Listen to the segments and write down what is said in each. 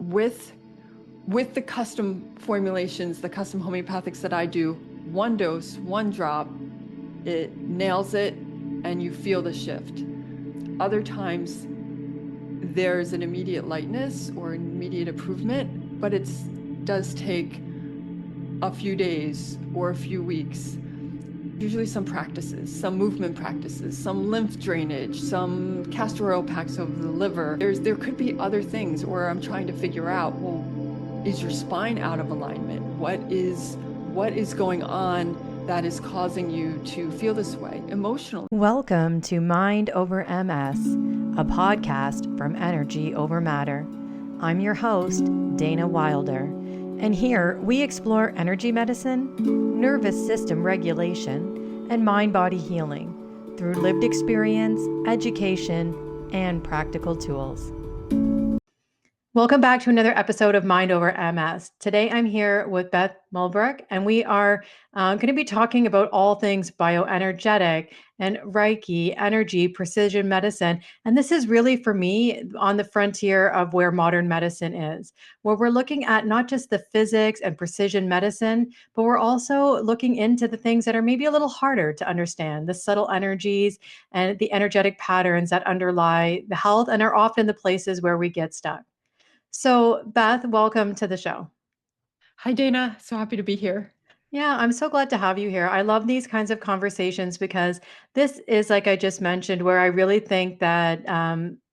with the custom formulations, the custom homeopathics that I do, one dose, one drop, it nails it and you feel the shift. Other times there's an immediate lightness or an immediate improvement, but it does take a few days or a few weeks. Usually some practices, some movement practices, some lymph drainage, some castor oil packs over the liver. There could be other things, or I'm trying to figure out, well, is your spine out of alignment? What is going on that is causing you to feel this way emotionally? Welcome to Mind Over MS, a podcast from Energy Over Matter. I'm your host, Dana Wilder, and here we explore energy medicine, nervous system regulation, and mind-body healing through lived experience, education, and practical tools. Welcome back to another episode of Mind Over MS. Today I'm here with Beth Mielbrecht, and we are going to be talking about all things bioenergetic and Reiki, energy, precision medicine. And this is really, for me, on the frontier of where modern medicine is, where we're looking at not just the physics and precision medicine, but we're also looking into the things that are maybe a little harder to understand, the subtle energies and the energetic patterns that underlie the health and are often the places where we get stuck. So, Beth, welcome to the show. Hi, Dana. So happy to be here. Yeah, I'm so glad to have you here. I love these kinds of conversations because this is, like I just mentioned, where I really think that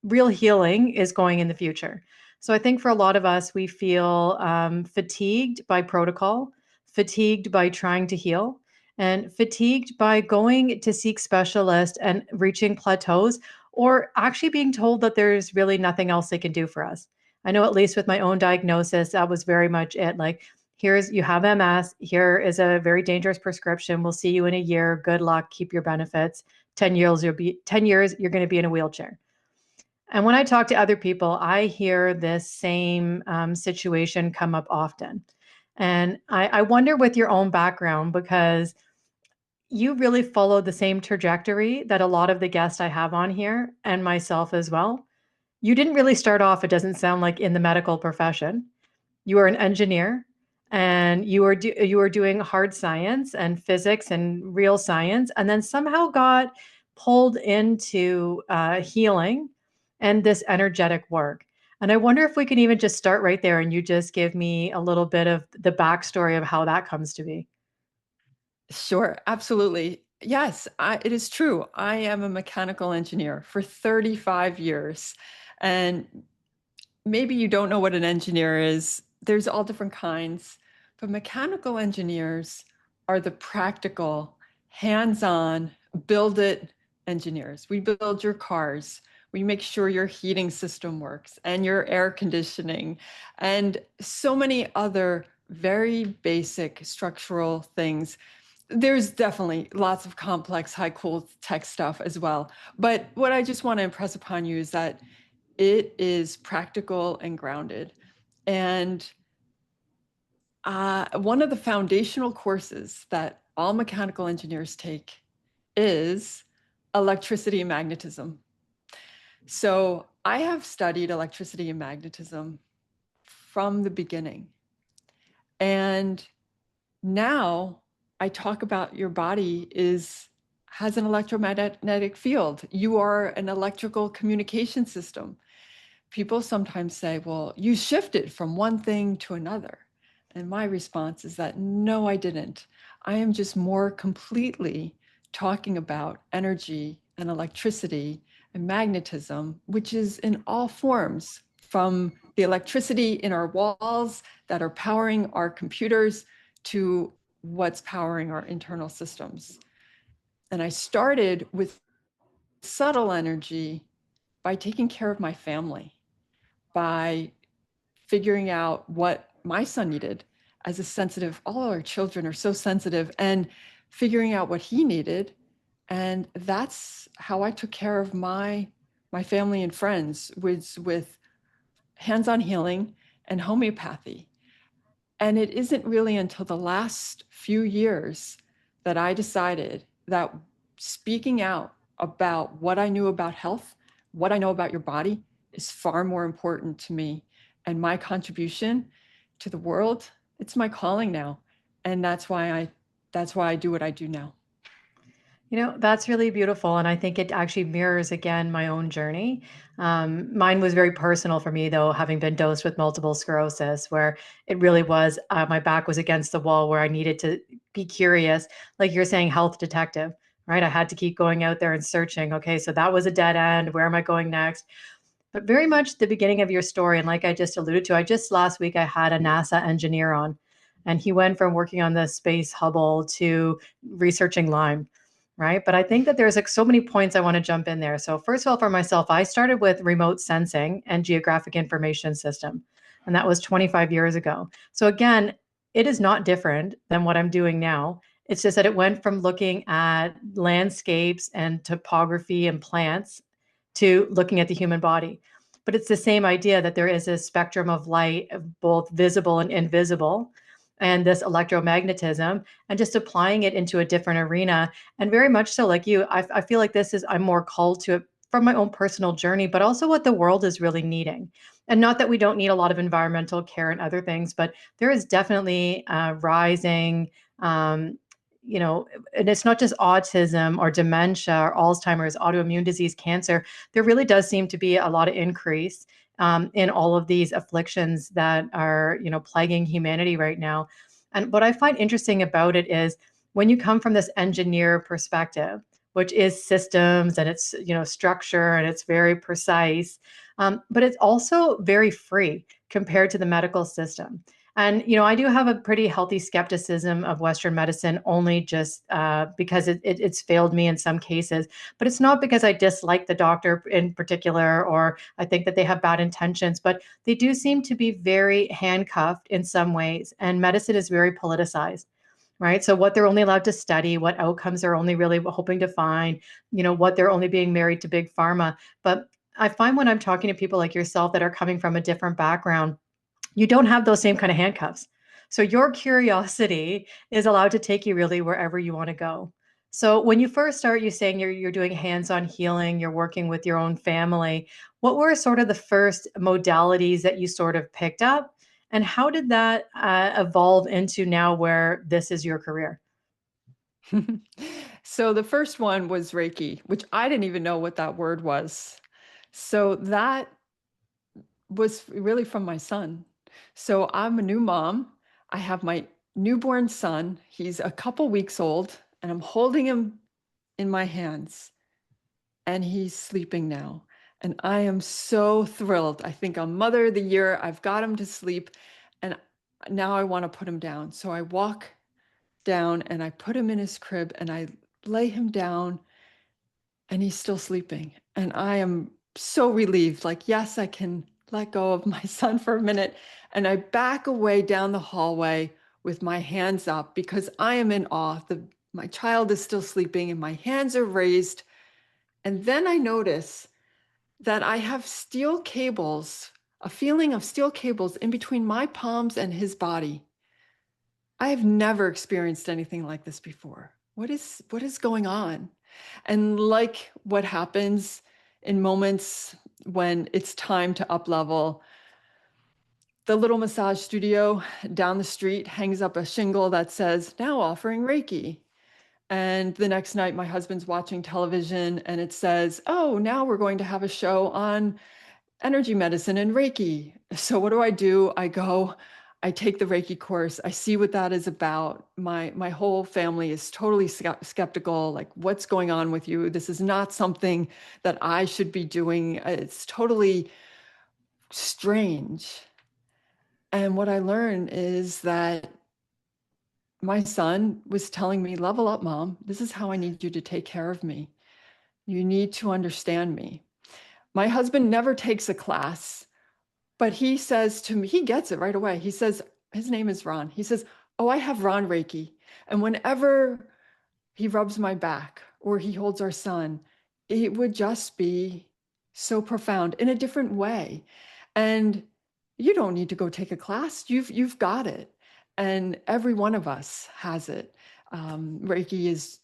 real healing is going in the future. So I think for a lot of us, we feel fatigued by protocol, fatigued by trying to heal, and fatigued by going to seek specialists and reaching plateaus, or actually being told that there's really nothing else they can do for us. I know, at least with my own diagnosis, that was very much it. Like, you have MS, here is a very dangerous prescription. We'll see you in a year. Good luck. Keep your benefits. 10 years, you're going to be in a wheelchair. And when I talk to other people, I hear this same situation come up often. And I wonder, with your own background, because you really followed the same trajectory that a lot of the guests I have on here, and myself as well. You didn't really start off, it doesn't sound like, in the medical profession. You were an engineer, and you were doing hard science and physics and real science, and then somehow got pulled into healing and this energetic work. And I wonder if we can even just start right there, and you just give me a little bit of the backstory of how that comes to be. Sure, absolutely. Yes, it is true. I am a mechanical engineer for 35 years. And maybe you don't know what an engineer is. There's all different kinds. But mechanical engineers are the practical, hands-on, build it engineers. We build your cars. We make sure your heating system works and your air conditioning and so many other very basic structural things. There's definitely lots of complex, high cool tech stuff as well. But what I just want to impress upon you is that it is practical and grounded. And one of the foundational courses that all mechanical engineers take is electricity and magnetism. So I have studied electricity and magnetism from the beginning. And now I talk about your body has an electromagnetic field. You are an electrical communication system. People sometimes say, well, you shifted from one thing to another. And my response is that, no, I didn't. I am just more completely talking about energy and electricity and magnetism, which is in all forms, from the electricity in our walls that are powering our computers to what's powering our internal systems. And I started with subtle energy by taking care of my family, by figuring out what my son needed as a sensitive, all our children are so sensitive, and figuring out what he needed. And that's how I took care of my family and friends, with hands-on healing and homeopathy. And it isn't really until the last few years that I decided that speaking out about what I knew about health, what I know about your body, is far more important to me and my contribution to the world, it's my calling now. And that's why I do what I do now. That's really beautiful. And I think it actually mirrors again my own journey. Mine was very personal for me, though, having been dosed with multiple sclerosis, where it really was my back was against the wall where I needed to be curious. Like you're saying, health detective, right? I had to keep going out there and searching. Okay, so that was a dead end. Where am I going next? But very much the beginning of your story, and like I just alluded to, I just last week I had a NASA engineer on, and he went from working on the space Hubble to researching Lyme, right? But I think that there's like so many points I want to jump in there. So first of all, for myself, I started with remote sensing and geographic information system, and that was 25 years ago. So again, it is not different than what I'm doing now. It's just that it went from looking at landscapes and topography and plants to looking at the human body. But it's the same idea that there is a spectrum of light, both visible and invisible, and this electromagnetism, and just applying it into a different arena. And very much so, like you, I feel like I'm more called to it from my own personal journey, but also what the world is really needing. And not that we don't need a lot of environmental care and other things, but there is definitely rising um, and it's not just autism or dementia or Alzheimer's, autoimmune disease, cancer. There really does seem to be a lot of increase in all of these afflictions that are, plaguing humanity right now. And what I find interesting about it is when you come from this engineer perspective, which is systems and it's, structure and it's very precise, but it's also very free compared to the medical system. And, I do have a pretty healthy skepticism of Western medicine only just because it's failed me in some cases. But it's not because I dislike the doctor in particular or I think that they have bad intentions, but they do seem to be very handcuffed in some ways. And medicine is very politicized. Right. So, what they're only allowed to study, what outcomes they're only really hoping to find, what they're only being married to big pharma. But I find when I'm talking to people like yourself that are coming from a different background, you don't have those same kind of handcuffs. So your curiosity is allowed to take you really wherever you want to go. So when you first start, you saying you're doing hands-on healing, you're working with your own family. What were sort of the first modalities that you sort of picked up, and how did that evolve into now where this is your career? So the first one was Reiki, which I didn't even know what that word was. So that was really from my son. So I'm a new mom. I have my newborn son. He's a couple weeks old, and I'm holding him in my hands, and he's sleeping now. And I am so thrilled. I think I'm Mother of the Year. I've got him to sleep, and now I want to put him down. So I walk down and I put him in his crib and I lay him down, and he's still sleeping. And I am so relieved. Like, yes, I can let go of my son for a minute. And I back away down the hallway with my hands up because I am in awe. My child is still sleeping and my hands are raised. And then I notice that I have steel cables, a feeling of steel cables in between my palms and his body. I have never experienced anything like this before. What is going on? And like what happens in moments when it's time to up level, the little massage studio down the street hangs up a shingle that says, now offering Reiki. And the next night, my husband's watching television and it says, oh, now we're going to have a show on energy medicine and Reiki. So what do? I go, I take the Reiki course. I see what that is about. My whole family is totally skeptical. Like, what's going on with you? This is not something that I should be doing. It's totally strange. And what I learned is that my son was telling me, level up, mom. This is how I need you to take care of me. You need to understand me. My husband never takes a class. But he says to me, he gets it right away. He says, his name is Ron. He says, oh, I have Ron Reiki. And whenever he rubs my back or he holds our son, it would just be so profound in a different way. And you don't need to go take a class. You've got it. And every one of us has it. Reiki is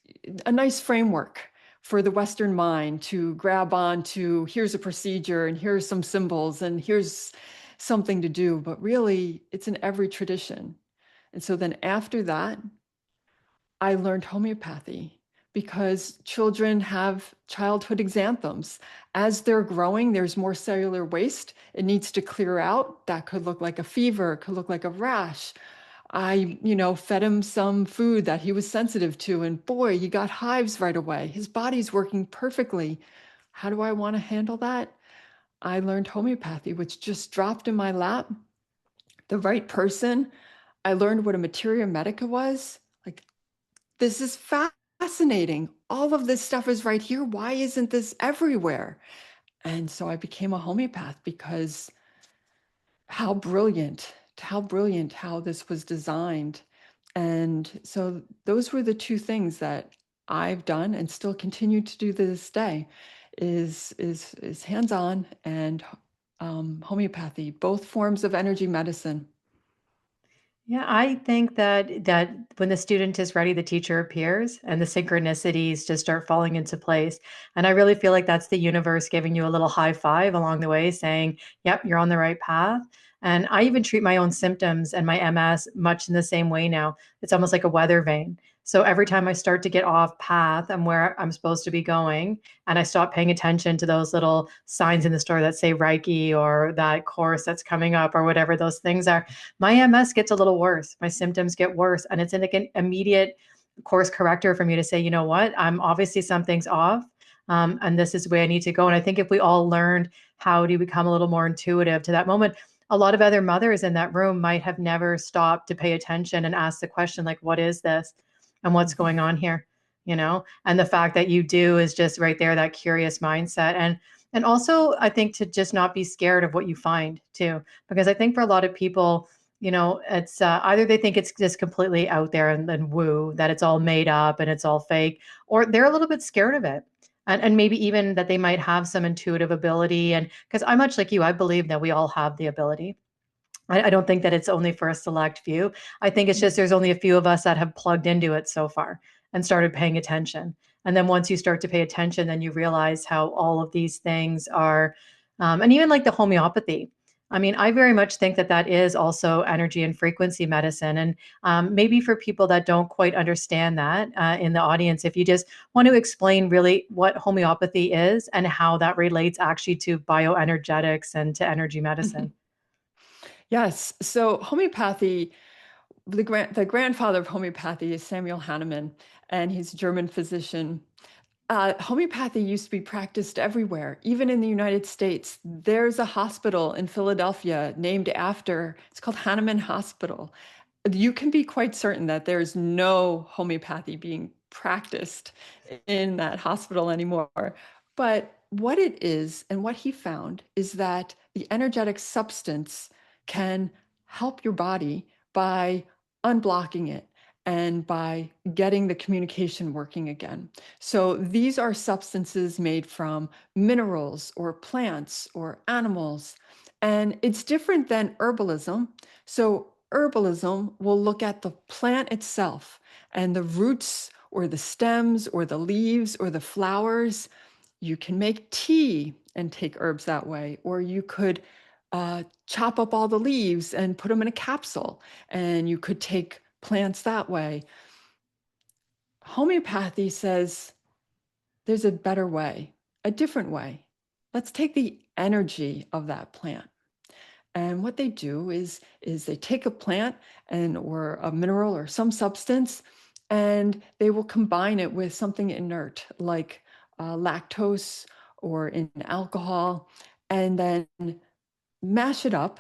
a nice framework for the Western mind to grab on to. Here's a procedure and here's some symbols and here's something to do, but really it's in every tradition. And so then after that, I learned homeopathy because children have childhood exanthems. As they're growing, there's more cellular waste. It needs to clear out. That could look like a fever, it could look like a rash. Fed him some food that he was sensitive to, and boy, he got hives right away. His body's working perfectly. How do I want to handle that? I learned homeopathy, which just dropped in my lap. The right person. I learned what a materia medica was. Like, this is fascinating. All of this stuff is right here. Why isn't this everywhere? And so I became a homeopath because how brilliant how this was designed. And so those were the two things that I've done and still continue to do to this day is hands-on and homeopathy, both forms of energy medicine. Yeah, I think that when the student is ready, the teacher appears and the synchronicities just start falling into place. And I really feel like that's the universe giving you a little high five along the way, saying, "Yep, you're on the right path." And I even treat my own symptoms and my MS much in the same way now. It's almost like a weather vane. So every time I start to get off path and where I'm supposed to be going, and I stop paying attention to those little signs in the store that say Reiki or that course that's coming up or whatever those things are, my MS gets a little worse. My symptoms get worse. And it's like an immediate course corrector for me to say, you know what? I'm obviously something's off. And this is the way I need to go. And I think if we all learned how to become a little more intuitive to that moment, a lot of other mothers in that room might have never stopped to pay attention and ask the question, like, what is this? And what's Mhm. going on here? And the fact that you do is just right there, that curious mindset. And also I think to just not be scared of what you find too, because I think for a lot of people, it's either they think it's just completely out there and woo, that it's all made up and it's all fake, or they're a little bit scared of it. And maybe even that they might have some intuitive ability. And because I'm much like you, I believe that we all have the ability. I don't think that it's only for a select few. I think it's just there's only a few of us that have plugged into it so far and started paying attention. And then once you start to pay attention, then you realize how all of these things are, and even like the homeopathy. I mean, I very much think that that is also energy and frequency medicine. And maybe for people that don't quite understand that in the audience, if you just want to explain really what homeopathy is and how that relates actually to bioenergetics and to energy medicine. Yes. So homeopathy, the grandfather of homeopathy is Samuel Hahnemann, and he's a German physician. Homeopathy used to be practiced everywhere, even in the United States. There's a hospital in Philadelphia named after, it's called Hahnemann Hospital. You can be quite certain that there's no homeopathy being practiced in that hospital anymore. But what it is and what he found is that the energetic substance can help your body by unblocking it and by getting the communication working again. So these are substances made from minerals or plants or animals. And it's different than herbalism. So herbalism will look at the plant itself and the roots or the stems or the leaves or the flowers. You can make tea and take herbs that way, or you could chop up all the leaves and put them in a capsule, and you could take plants that way. Homeopathy says there's a better way, a different way. Let's take the energy of that plant. And what they do is they take a plant and or a mineral or some substance, and they will combine it with something inert like lactose or in alcohol, and then mash it up,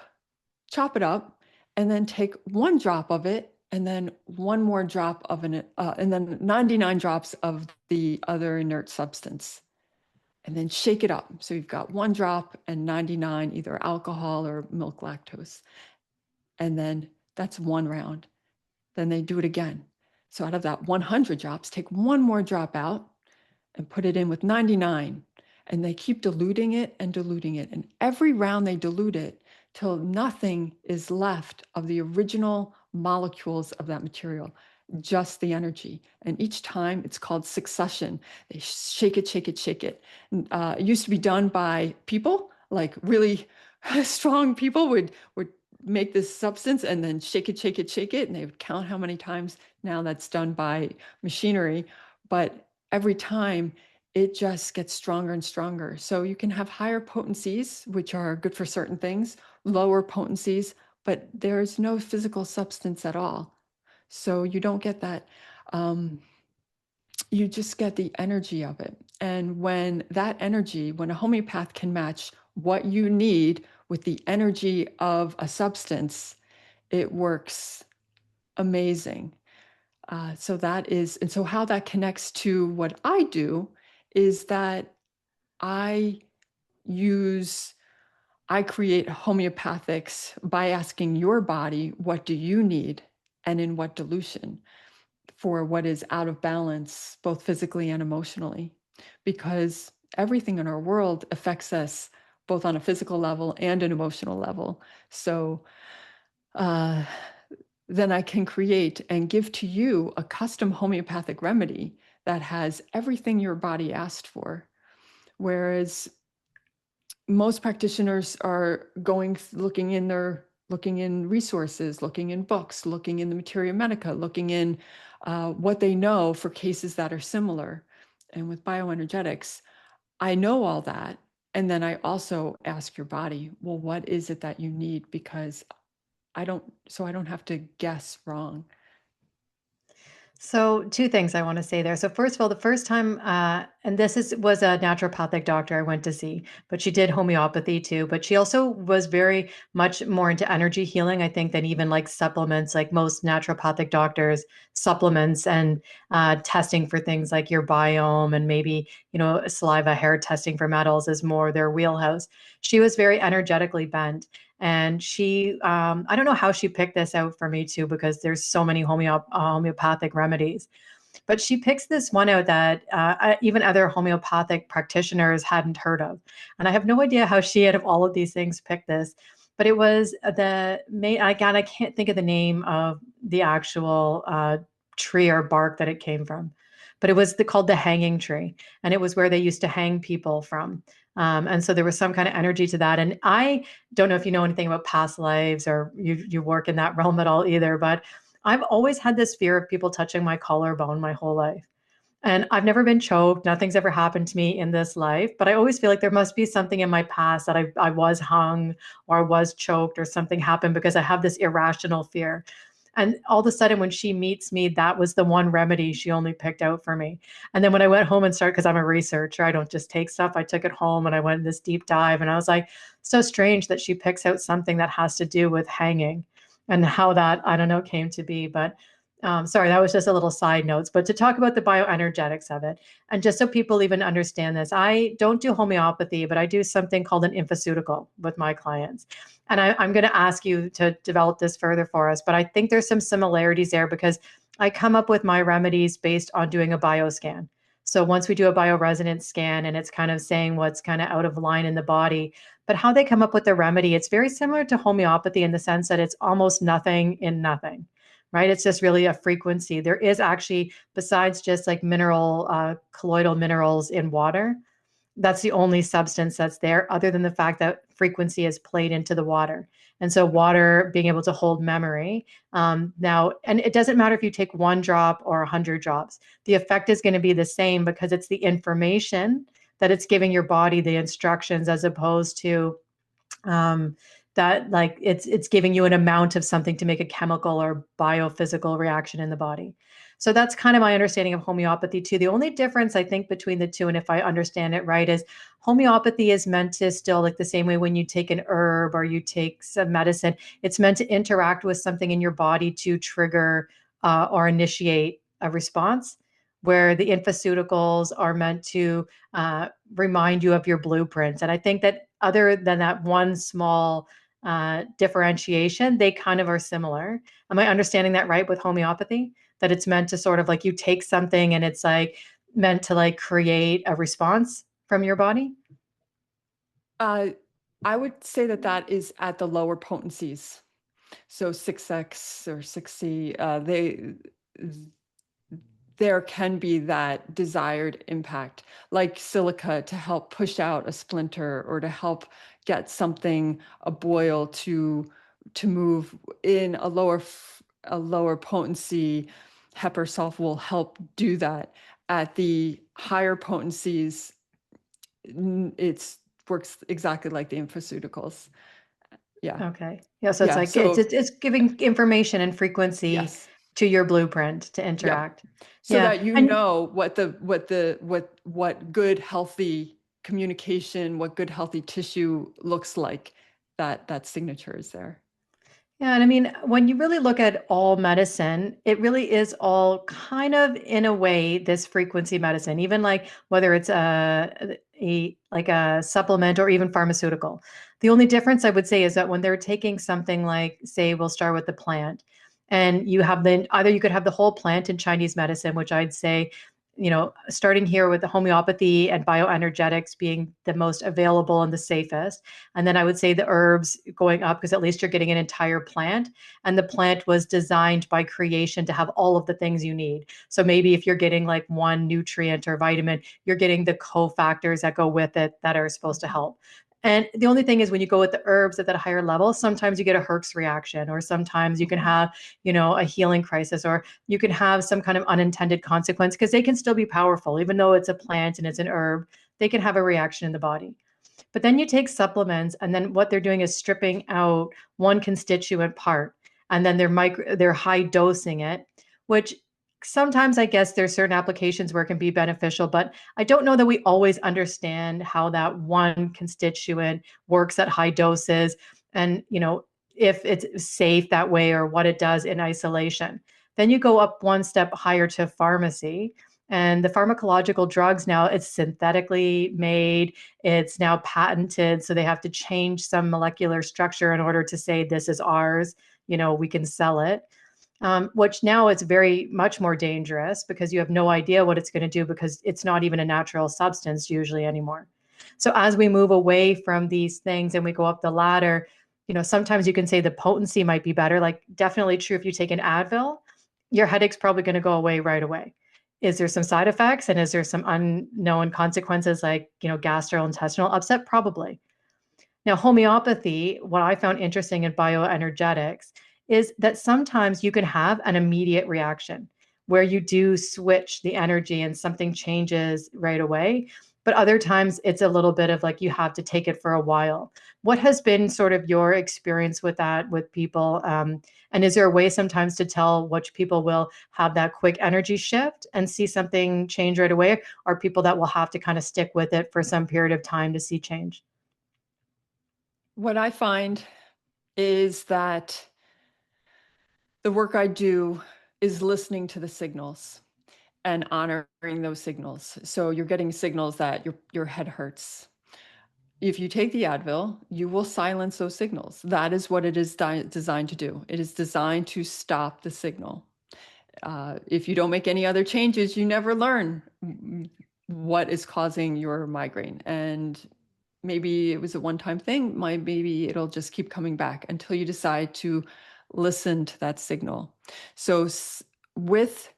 chop it up, and then take one drop of it, and then one more drop of and then 99 drops of the other inert substance, and then shake it up. So you've got one drop and 99, either alcohol or milk lactose. And then that's one round. Then they do it again. So out of that 100 drops, take one more drop out and put it in with 99. And they keep diluting it and diluting it. And every round they dilute it till nothing is left of the original molecules of that material, just the energy. And each time it's called succession. They shake it, shake it, shake it. It used to be done by people, like really strong people would make this substance and then shake it, shake it, shake it, and they would count how many times. Now that's done by machinery, but every time it just gets stronger and stronger. So you can have higher potencies, which are good for certain things, lower potencies, but there's no physical substance at all. So you don't get that. You just get the energy of it. And when that energy, when a homeopath can match what you need with the energy of a substance, it works amazing. So that is, and so how that connects to what I do is that I use, I create homeopathics by asking your body, what do you need and in what dilution for what is out of balance, both physically and emotionally, because everything in our world affects us both on a physical level and an emotional level. So uh, then I can create and give to you a custom homeopathic remedy that has everything your body asked for. Whereas most practitioners are looking in resources, looking in books, looking in the materia medica, looking in what they know for cases that are similar. And with bioenergetics, I know all that. And then I also ask your body, well, what is it that you need? Because so I don't have to guess wrong. So, two things I want to say there. So, first of all, the first time, and was a naturopathic doctor I went to see, but she did homeopathy too. But she also was very much more into energy healing, I think, than even like supplements. Like most naturopathic doctors, supplements and testing for things like your biome and maybe saliva hair testing for metals is more their wheelhouse. She was very energetically bent. And she, I don't know how she picked this out for me too, because there's so many homeopathic remedies. But she picks this one out that even other homeopathic practitioners hadn't heard of. And I have no idea how she, out of all of these things, picked this. But it was the main, again, I can't think of the name of the actual tree or bark that it came from. But it was called the hanging tree. And it was where they used to hang people from. And so there was some kind of energy to that. And I don't know if you know anything about past lives or you work in that realm at all either, but I've always had this fear of people touching my collarbone my whole life. And I've never been choked. Nothing's ever happened to me in this life, but I always feel like there must be something in my past that I was hung or I was choked or something happened because I have this irrational fear. And all of a sudden, when she meets me, that was the one remedy she only picked out for me. And then when I went home and started, because I'm a researcher, I don't just take stuff, I took it home and I went in this deep dive. And I was like, so strange that she picks out something that has to do with hanging and how that, I don't know, came to be. But sorry, that was just a little side notes. But to talk about the bioenergetics of it, and just so people even understand this, I don't do homeopathy, but I do something called an infoceutical with my clients. And I'm going to ask you to develop this further for us. But I think there's some similarities there because I come up with my remedies based on doing a bioscan. So once we do a bioresonance scan and it's kind of saying what's kind of out of line in the body, but how they come up with the remedy, it's very similar to homeopathy in the sense that it's almost nothing in nothing, right? It's just really a frequency. There is actually, besides just like colloidal minerals in water, that's the only substance that's there other than the fact that frequency is played into the water. And so water being able to hold memory now, and it doesn't matter if you take 1 drop or 100 drops, the effect is going to be the same because it's the information that it's giving your body the instructions as opposed to um, that like it's giving you an amount of something to make a chemical or biophysical reaction in the body. So that's kind of my understanding of homeopathy too. The only difference I think between the two, and if I understand it right, is homeopathy is meant to still, like the same way when you take an herb or you take some medicine, it's meant to interact with something in your body to trigger or initiate a response, where the infoceuticals are meant to remind you of your blueprints. And I think that other than that one small differentiation, they kind of are similar. Am I understanding that right with homeopathy? That it's meant to sort of like you take something and it's like meant to like create a response from your body? Uh, I would say that that is at the lower potencies. So 6X or 6C, there can be that desired impact, like silica to help push out a splinter or to help get something, a boil to move in a lower potency, Hep or Sulf will help do that. At the higher potencies, it works exactly like the infoceuticals. Yeah. Okay. Yeah, so it's Yeah. like it's So it's it's giving information and frequency yes. to your blueprint to Yep. interact. So Yeah. that you And know what good healthy communication, what good healthy tissue looks like, that signature is there. yeah, and I mean, when you really look at all medicine, it really is all kind of in a way this frequency medicine, even like whether it's a like a supplement or even pharmaceutical. The only difference I would say is that when they're taking something like, say, we'll start with the plant, and you have then either you could have the whole plant in Chinese medicine, which I'd say, starting here with the homeopathy and bioenergetics being the most available and the safest. And then I would say the herbs going up because at least you're getting an entire plant. And the plant was designed by creation to have all of the things you need. So maybe if you're getting like one nutrient or vitamin, you're getting the cofactors that go with it that are supposed to help. And the only thing is when you go with the herbs at that higher level, sometimes you get a Herx reaction, or sometimes you can have, a healing crisis, or you can have some kind of unintended consequence because they can still be powerful. Even though it's a plant and it's an herb, they can have a reaction in the body. But then you take supplements, and then what they're doing is stripping out one constituent part, and then they're high dosing it, which sometimes I guess there's certain applications where it can be beneficial, but I don't know that we always understand how that one constituent works at high doses, and if it's safe that way or what it does in isolation. Then you go up one step higher to pharmacy, and the pharmacological drugs now it's synthetically made, it's now patented, so they have to change some molecular structure in order to say this is ours, we can sell it. Which now it's very much more dangerous because you have no idea what it's going to do because it's not even a natural substance usually anymore. So as we move away from these things and we go up the ladder, sometimes you can say the potency might be better. Like definitely true if you take an Advil, your headache's probably going to go away right away. Is there some side effects and is there some unknown consequences like, gastrointestinal upset? Probably. Now, homeopathy, what I found interesting in bioenergetics is that sometimes you can have an immediate reaction where you do switch the energy and something changes right away. But other times it's a little bit of like you have to take it for a while. What has been sort of your experience with that with people? And is there a way sometimes to tell which people will have that quick energy shift and see something change right away, or people that will have to kind of stick with it for some period of time to see change? What I find is that the work I do is listening to the signals and honoring those signals. So you're getting signals that your head hurts. If you take the Advil, you will silence those signals. That is what it is designed to do. It is designed to stop the signal. If you don't make any other changes, you never learn what is causing your migraine. And maybe it was a one-time thing. Maybe it'll just keep coming back until you decide to listen to that signal. So with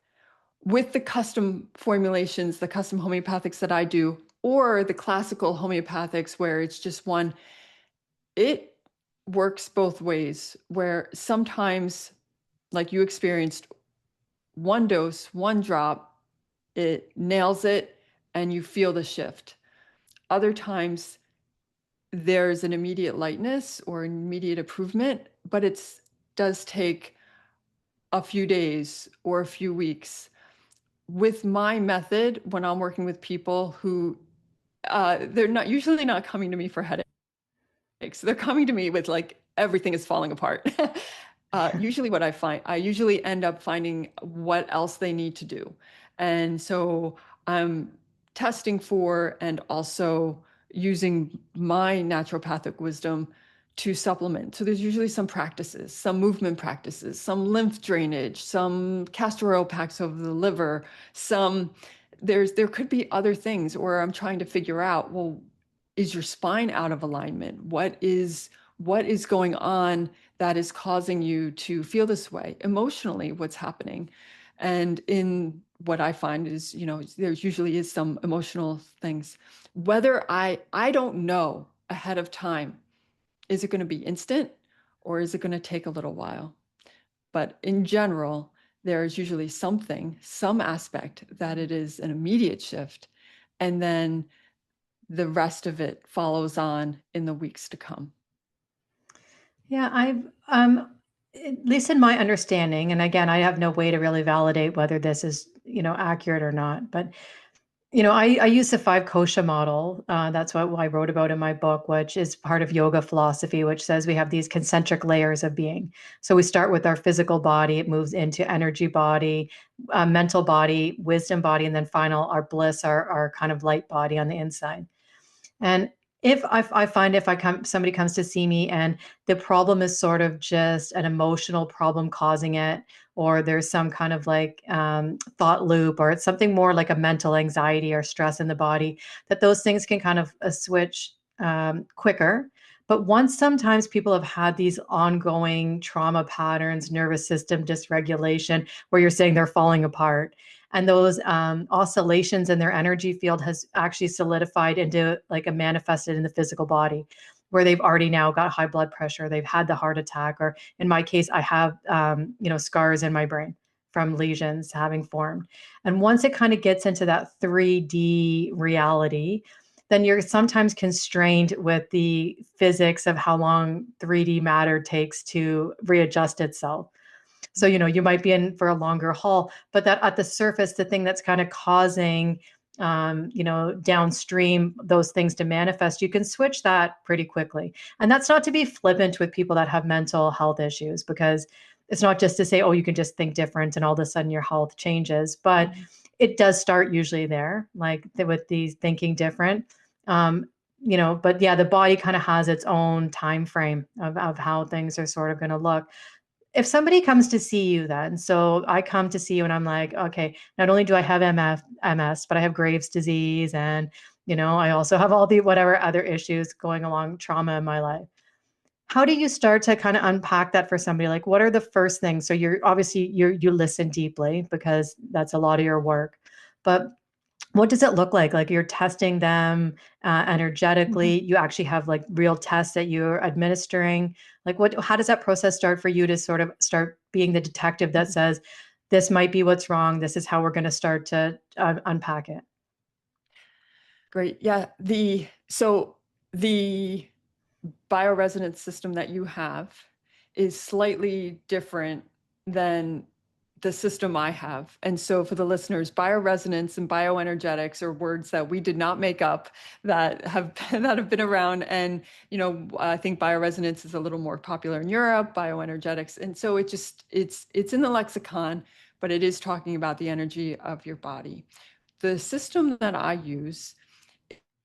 with the custom formulations, the custom homeopathics that I do, or the classical homeopathics where it's just one, it works both ways. Where sometimes, like you experienced, one dose, one drop, it nails it and you feel the shift. Other times, there's an immediate lightness or an immediate improvement, but it does take a few days or a few weeks. With my method, when I'm working with people who they're not usually not coming to me for headaches, they're coming to me with like everything is falling apart. Usually, what I find, I usually end up finding what else they need to do, and so I'm testing for and also using my naturopathic wisdom to supplement. So there's usually some practices, some movement practices, some lymph drainage, some castor oil packs over the liver, some there could be other things, or I'm trying to figure out, well, is your spine out of alignment? What is going on that is causing you to feel this way emotionally? What's happening? And in what I find is, there usually is some emotional things. Whether I don't know. ahead of time. Is it going to be instant or is it going to take a little while? But in general, there's usually some aspect that it is an immediate shift. And then the rest of it follows on in the weeks to come. Yeah, I've at least in my understanding, and again, I have no way to really validate whether this is, accurate or not, but I use the five kosha model. That's what I wrote about in my book, which is part of yoga philosophy, which says we have these concentric layers of being. So we start with our physical body, it moves into energy body, mental body, wisdom body, and then final, our bliss, our kind of light body on the inside. And if I find if I come somebody comes to see me and the problem is sort of just an emotional problem causing it, or there's some kind of like thought loop, or it's something more like a mental anxiety or stress in the body, that those things can kind of switch quicker. But once sometimes people have had these ongoing trauma patterns, nervous system dysregulation, where you're saying they're falling apart, and those oscillations in their energy field has actually solidified into like a manifested in the physical body, where they've already now got high blood pressure, they've had the heart attack, or in my case I have scars in my brain from lesions having formed. And once it kind of gets into that 3D reality, then you're sometimes constrained with the physics of how long 3D matter takes to readjust itself. So, you might be in for a longer haul, but that at the surface, the thing that's kind of causing, downstream those things to manifest, you can switch that pretty quickly. And that's not to be flippant with people that have mental health issues, because it's not just to say, oh, you can just think different and all of a sudden your health changes. But it does start usually there, like with these thinking different. But yeah, the body kind of has its own time frame of how things are sort of going to look. If somebody comes to see you then, so I come to see you and I'm like, okay, not only do I have MS, but I have Graves' disease, and, I also have all the whatever other issues going along, trauma in my life. How do you start to kind of unpack that for somebody? Like, what are the first things? So you're obviously you listen deeply because that's a lot of your work, but what does it look like? Like you're testing them Mhm. energetically. You actually have like real tests that you're administering. Like how does that process start for you to sort of start being the detective that Mhm. says, this might be what's wrong. This is how we're going to start to unpack it. Great. Yeah. The bioresonance system that you have is slightly different than the system I have. And so for the listeners, bioresonance and bioenergetics are words that we did not make up, that have that have been around. And I think bioresonance is a little more popular in Europe, bioenergetics. And so it's in the lexicon, but it is talking about the energy of your body. The system that I use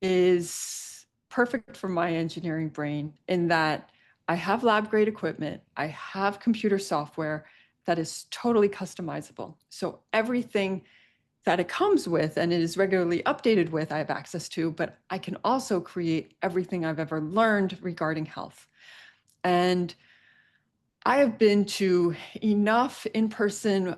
is perfect for my engineering brain in that I have lab grade equipment, I have computer software that is totally customizable. So everything that it comes with and it is regularly updated with, I have access to, but I can also create everything I've ever learned regarding health. And I have been to enough in person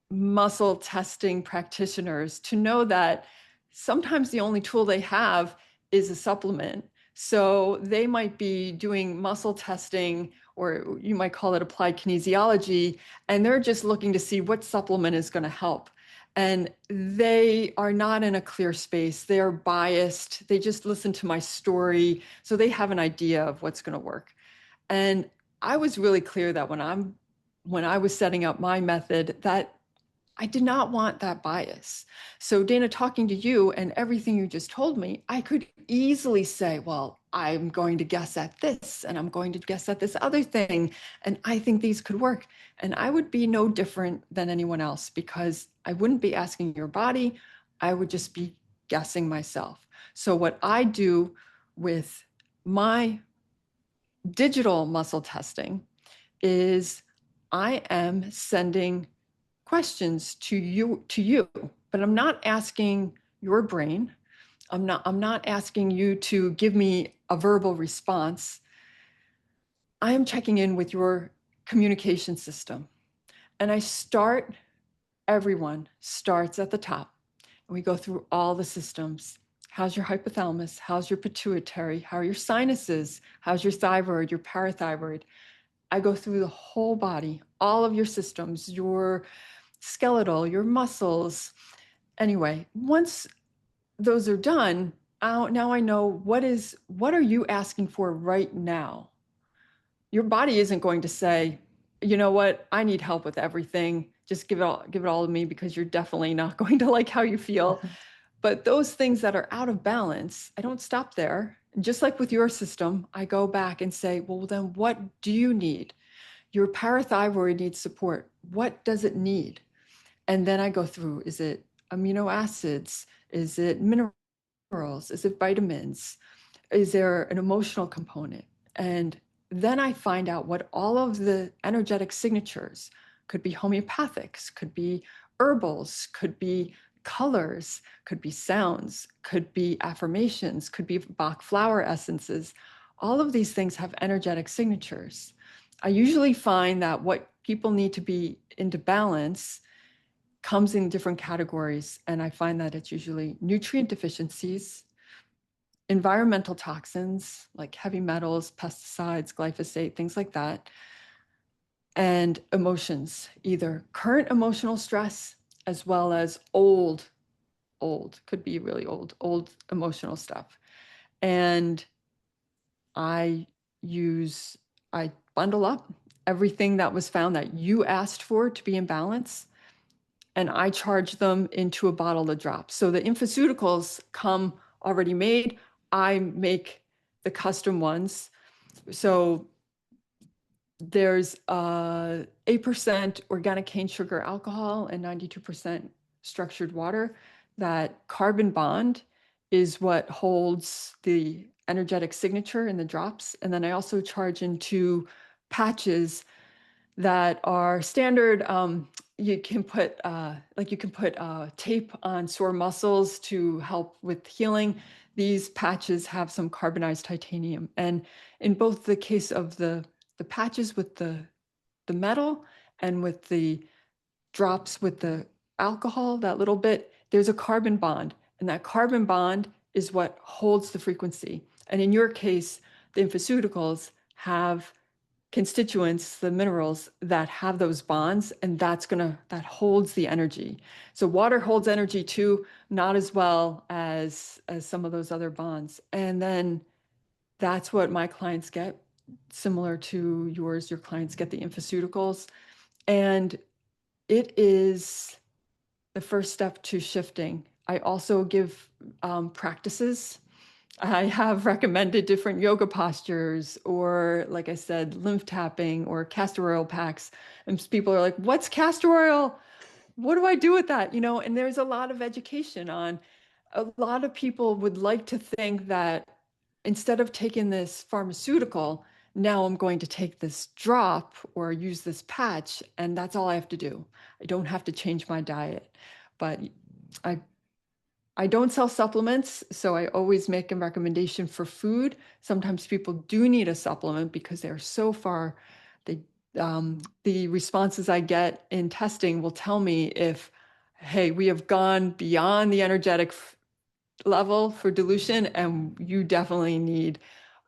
muscle testing practitioners to know that sometimes the only tool they have is a supplement. So they might be doing muscle testing, or you might call it applied kinesiology, and they're just looking to see what supplement is going to help. And they are not in a clear space. They are biased. They just listen to my story. So they have an idea of what's going to work. And I was really clear that when I was setting up my method, that I did not want that bias. So, Dana, talking to you and everything you just told me, I could easily say, well, I'm going to guess at this and I'm going to guess at this other thing. And I think these could work. And I would be no different than anyone else because I wouldn't be asking your body. I would just be guessing myself. So, what I do with my digital muscle testing is I am sending questions to you, but I'm not asking your brain. I'm not asking you to give me a verbal response. I am checking in with your communication system. And everyone starts at the top. And we go through all the systems. How's your hypothalamus? How's your pituitary? How are your sinuses? How's your thyroid, your parathyroid? I go through the whole body, all of your systems, your skeletal, your muscles. Anyway, once those are done, now I know what are you asking for right now? Your body isn't going to say, you know what, I need help with everything. Just give it all to me, because you're definitely not going to like how you feel. But those things that are out of balance, I don't stop there. And just like with your system, I go back and say, well, then what do you need? Your parathyroid needs support. What does it need? And then I go through, is it amino acids? Is it minerals? Is it vitamins? Is there an emotional component? And then I find out what all of the energetic signatures could be. Homeopathics, could be herbals, could be colors, could be sounds, could be affirmations, could be Bach flower essences. All of these things have energetic signatures. I usually find that what people need to be into balance comes in different categories. And I find that it's usually nutrient deficiencies, environmental toxins like heavy metals, pesticides, glyphosate, things like that, and emotions, either current emotional stress as well as could be really old emotional stuff. And I use, I bundle up everything that was found that you asked for to be in balance, and I charge them into a bottle of drops. So the infoceuticals come already made. I make the custom ones. So there's 8% organic cane sugar alcohol and 92% structured water. That carbon bond is what holds the energetic signature in the drops. And then I also charge into patches that are standard. You can put tape on sore muscles to help with healing. These patches have some carbonized titanium, and in both the case of the patches with the metal and with the drops with the alcohol, that little bit, there's a carbon bond, and that carbon bond is what holds the frequency. And in your case, the infoceuticals have constituents, the minerals that have those bonds, and that holds the energy. So water holds energy too, not as well as some of those other bonds. And then that's what my clients get, similar to yours. Your clients get the infoceuticals, and it is the first step to shifting. I also give practices. I have recommended different yoga postures, or like I said, lymph tapping or castor oil packs. And people are like, what's castor oil? What do I do with that? And there's a lot of education on, a lot of people would like to think that instead of taking this pharmaceutical, now I'm going to take this drop or use this patch, and that's all I have to do. I don't have to change my diet. But I I don't sell supplements, so I always make a recommendation for food. Sometimes people do need a supplement because they're so far. The responses I get in testing will tell me if, hey, we have gone beyond the energetic level for dilution, and you definitely need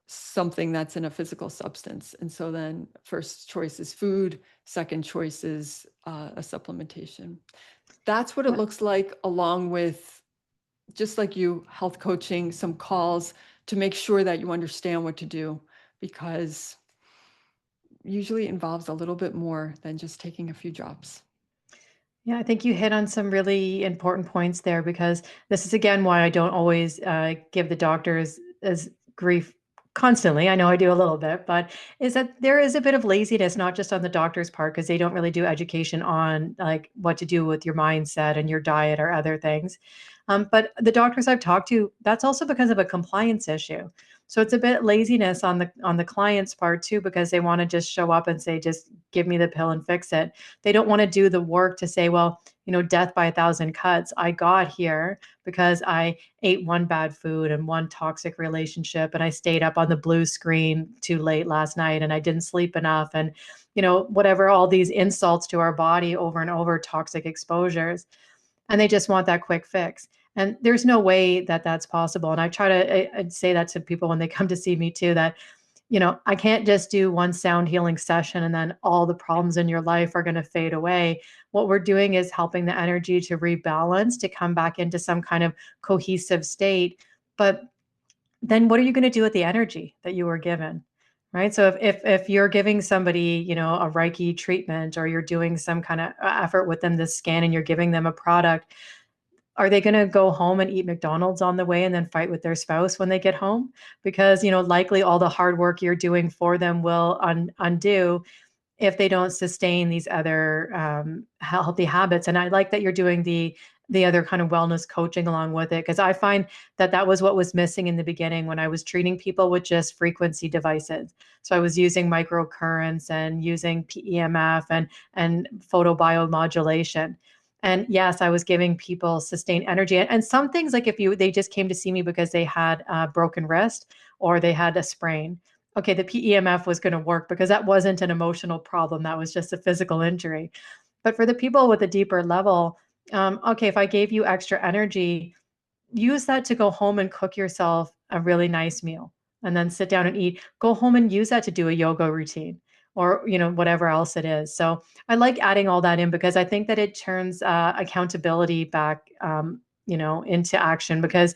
something that's in a physical substance. And so then first choice is food, second choice is a supplementation. That's what it looks like, along with, just like you, health coaching, some calls to make sure that you understand what to do, because usually it involves a little bit more than just taking a few drops. Yeah, I think you hit on some really important points there, because this is again why I don't always give the doctors as grief constantly. I know I do a little bit, but is that there is a bit of laziness, not just on the doctor's part, because they don't really do education on like what to do with your mindset and your diet or other things. But the doctors I've talked to, that's also because of a compliance issue. So it's a bit laziness on the client's part too, because they want to just show up and say, just give me the pill and fix it. They don't want to do the work to say, well, death by a thousand cuts. I got here because I ate one bad food and one toxic relationship, and I stayed up on the blue screen too late last night, and I didn't sleep enough, and whatever, all these insults to our body over and over, toxic exposures, and they just want that quick fix. And there's no way that that's possible. And I try to I'd say that to people when they come to see me too, that I can't just do one sound healing session and then all the problems in your life are going to fade away. What we're doing is helping the energy to rebalance, to come back into some kind of cohesive state. But then what are you going to do with the energy that you were given? Right. So if you're giving somebody, a Reiki treatment, or you're doing some kind of effort with them, this scan, and you're giving them a product, are they going to go home and eat McDonald's on the way and then fight with their spouse when they get home? Because, likely all the hard work you're doing for them will undo if they don't sustain these other healthy habits. And I like that you're doing the other kind of wellness coaching along with it, because I find that that was what was missing in the beginning when I was treating people with just frequency devices. So I was using microcurrents and using PEMF and photobiomodulation. And yes, I was giving people sustained energy. And some things, like if they just came to see me because they had a broken wrist or they had a sprain, okay, the PEMF was going to work because that wasn't an emotional problem. That was just a physical injury. But for the people with a deeper level, okay, if I gave you extra energy, use that to go home and cook yourself a really nice meal and then sit down and eat. Go home and use that to do a yoga routine or, whatever else it is. So I like adding all that in because I think that it turns accountability back, into action, because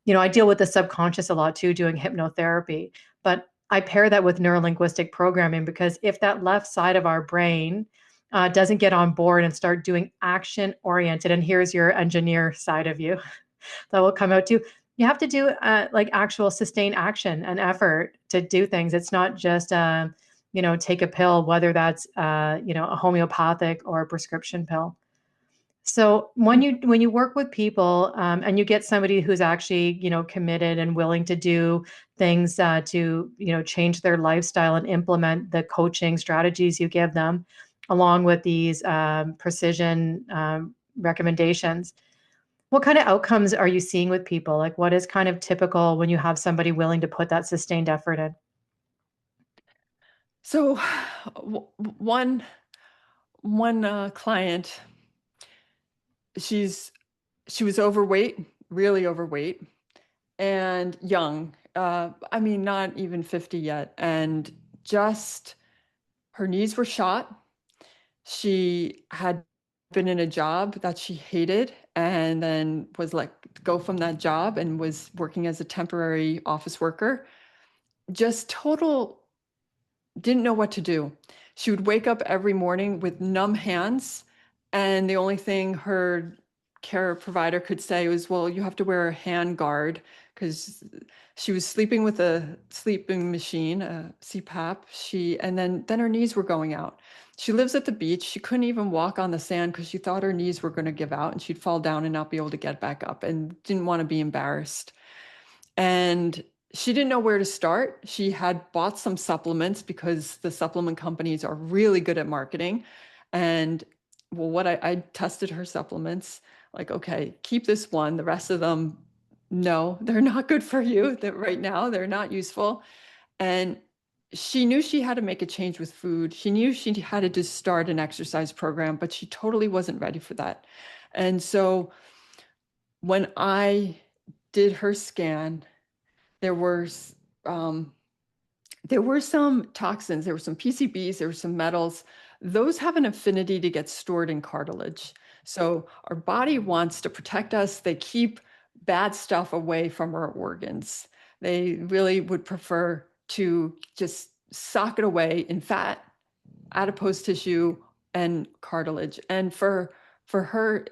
I deal with the subconscious a lot too, doing hypnotherapy, but I pair that with neurolinguistic programming, because if that left side of our brain doesn't get on board and start doing action oriented, and here's your engineer side of you that will come out too. You have to do like actual sustained action and effort to do things. It's not just take a pill, whether that's a homeopathic or a prescription pill. So when you work with people, and you get somebody who's actually committed and willing to do things to change their lifestyle and implement the coaching strategies you give them, along with these precision recommendations, what kind of outcomes are you seeing with people? Like, what is kind of typical when you have somebody willing to put that sustained effort in? So one client, she's she was overweight, really overweight, and young. I mean, not even 50 yet, and just her knees were shot. She had been in a job that she hated and then was let go from that job and was working as a temporary office worker. Just total, didn't know what to do. She would wake up every morning with numb hands, and the only thing her care provider could say was, well, you have to wear a hand guard, because she was sleeping with a sleeping machine, a CPAP. And then her knees were going out. She lives at the beach. She couldn't even walk on the sand because she thought her knees were going to give out and she'd fall down and not be able to get back up, and didn't want to be embarrassed. And she didn't know where to start. She had bought some supplements because the supplement companies are really good at marketing. And well, I tested her supplements, like, okay, keep this one. The rest of them, no, they're not good for you. That right now, they're not useful. And she knew she had to make a change with food. She knew she had to just start an exercise program, but she totally wasn't ready for that. And so when I did her scan, there were um, there were some toxins, there were some PCBs, there were some metals. Those have an affinity to get stored in cartilage. So our body wants to protect us. They keep bad stuff away from our organs. They really would prefer to just sock it away in fat, adipose tissue, and cartilage. And for her,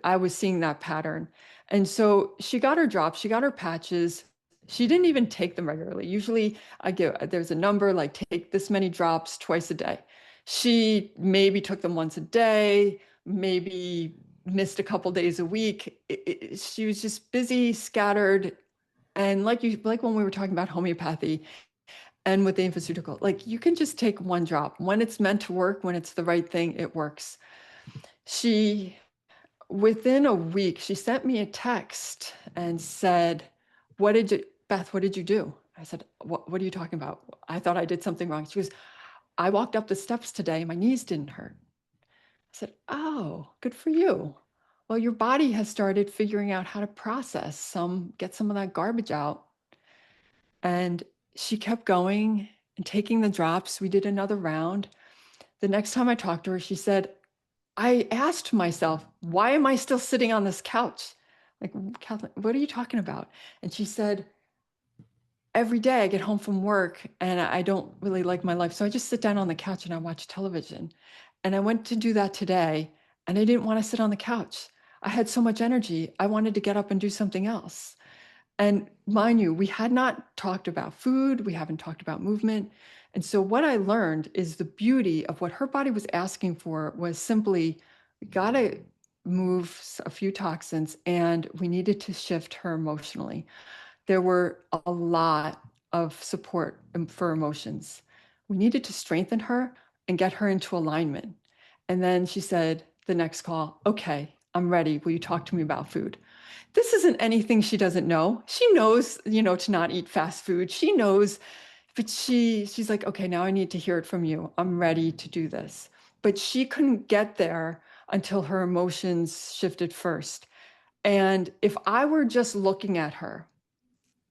I was seeing that pattern. And so she got her drops, she got her patches. She didn't even take them regularly. Usually there's a number, like, take this many drops twice a day. She maybe took them once a day, maybe missed a couple days a week. She was just busy, scattered. And like when we were talking about homeopathy and with the infoceutical, like, you can just take one drop. When it's meant to work, when it's the right thing, it works. She Within a week, she sent me a text and said, Beth, what did you do? I said, what are you talking about? I thought I did something wrong. She goes, I walked up the steps today. My knees didn't hurt. I said, oh, good for you. well, your body has started figuring out how to process get some of that garbage out. And she kept going and taking the drops. We did another round. The next time I talked to her, she said, I asked myself, why am I still sitting on this couch? Like, Kathleen, what are you talking about? And she said, every day I get home from work and I don't really like my life. So I just sit down on the couch and I watch television. And I went to do that today and I didn't want to sit on the couch. I had so much energy. I wanted to get up and do something else. And mind you, we had not talked about food, we haven't talked about movement. And so what I learned is the beauty of what her body was asking for was simply, we got to move a few toxins and we needed to shift her emotionally. There were a lot of support for emotions. We needed to strengthen her and get her into alignment. And then she said, the next call, okay, I'm ready. Will you talk to me about food? This isn't anything she doesn't know. She knows, to not eat fast food. She knows, but she's like, okay, now I need to hear it from you. I'm ready to do this. But she couldn't get there until her emotions shifted first. And if I were just looking at her,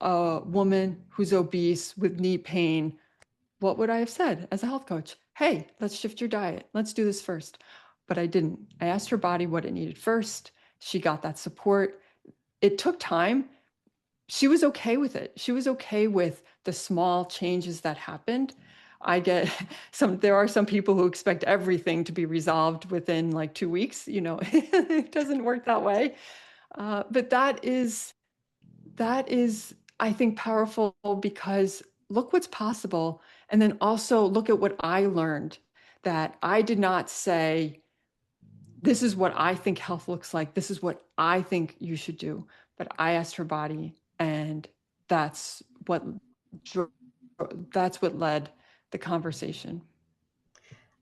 a woman who's obese with knee pain, what would I have said as a health coach? Hey, let's shift your diet. Let's do this first. But I didn't. I asked her body what it needed first. She got that support. It took time. She was okay with it. She was okay with the small changes that happened. I get there are some people who expect everything to be resolved within like 2 weeks. It doesn't work that way. But that is, I think, powerful because look what's possible. And then also look at what I learned, that I did not say, this is what I think health looks like. This is what I think you should do. But I asked her body, and that's what that's what led the conversation.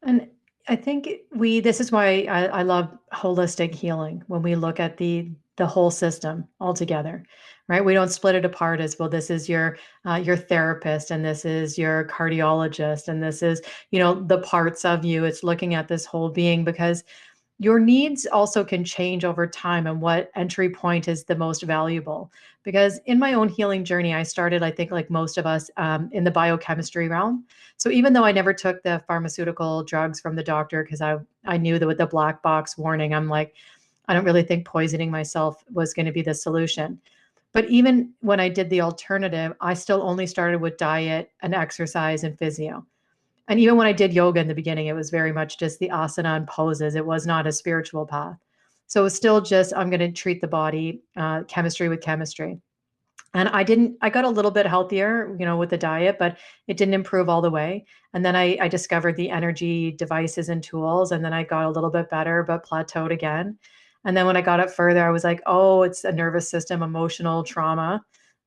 And I think this is why I love holistic healing when we look at the whole system altogether, right? We don't split it apart as, well, this is your therapist and this is your cardiologist and this is, the parts of you. It's looking at this whole being, because your needs also can change over time and what entry point is the most valuable. Because in my own healing journey, I started, I think, like most of us, in the biochemistry realm. So even though I never took the pharmaceutical drugs from the doctor, because I knew that with the black box warning, I'm like, I don't really think poisoning myself was going to be the solution. But even when I did the alternative, I still only started with diet and exercise and physio. And even when I did yoga in the beginning, it was very much just the asana and poses. It was not a spiritual path. So it was still just, I'm going to treat the body, chemistry with chemistry. And I got a little bit healthier, with the diet, but it didn't improve all the way. And then I discovered the energy devices and tools. And then I got a little bit better, but plateaued again. And then when I got up further, I was like, oh, it's a nervous system, emotional trauma.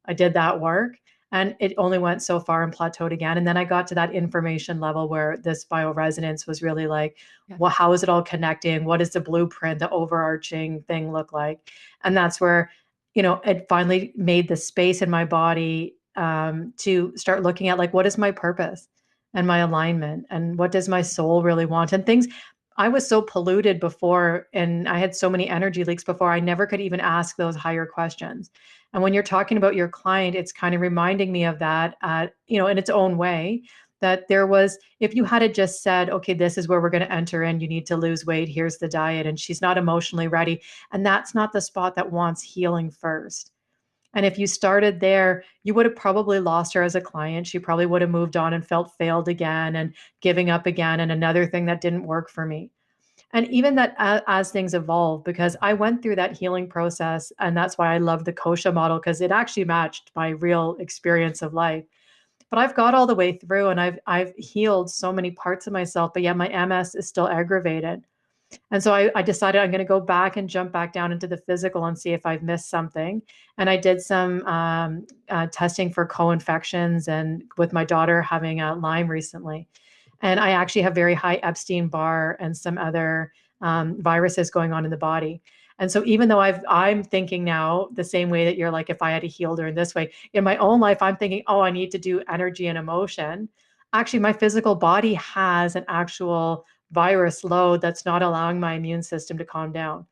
I did that work and it only went so far and plateaued again. And then I got to that information level where this bioresonance was really like, Yes. well, how is it all connecting? What does the blueprint, the overarching thing look like? And that's where, it finally made the space in my body, to start looking at, like, what is my purpose and my alignment and what does my soul really want? And things, I was so polluted before and I had so many energy leaks before, I never could even ask those higher questions. And when you're talking about your client, it's kind of reminding me of that, in its own way, that there was, if you had just said, okay, this is where we're going to enter in, you need to lose weight, here's the diet, and she's not emotionally ready. And that's not the spot that wants healing first. And if you started there, you would have probably lost her as a client. She probably would have moved on and felt failed again and giving up again. And another thing that didn't work for me. And even that, as things evolve, because I went through that healing process. And that's why I love the kosha model, because it actually matched my real experience of life. But I've got all the way through and I've healed so many parts of myself, but yet my MS is still aggravated. And so I decided I'm going to go back and jump back down into the physical and see if I've missed something. And I did some testing for co-infections and with my daughter having a Lyme recently. And I actually have very high Epstein-Barr and some other viruses going on in the body. And so even though I'm thinking now the same way that you're like, if I had healed her in this way, in my own life, I'm thinking, oh, I need to do energy and emotion. Actually, my physical body has an actual virus load that's not allowing my immune system to calm down.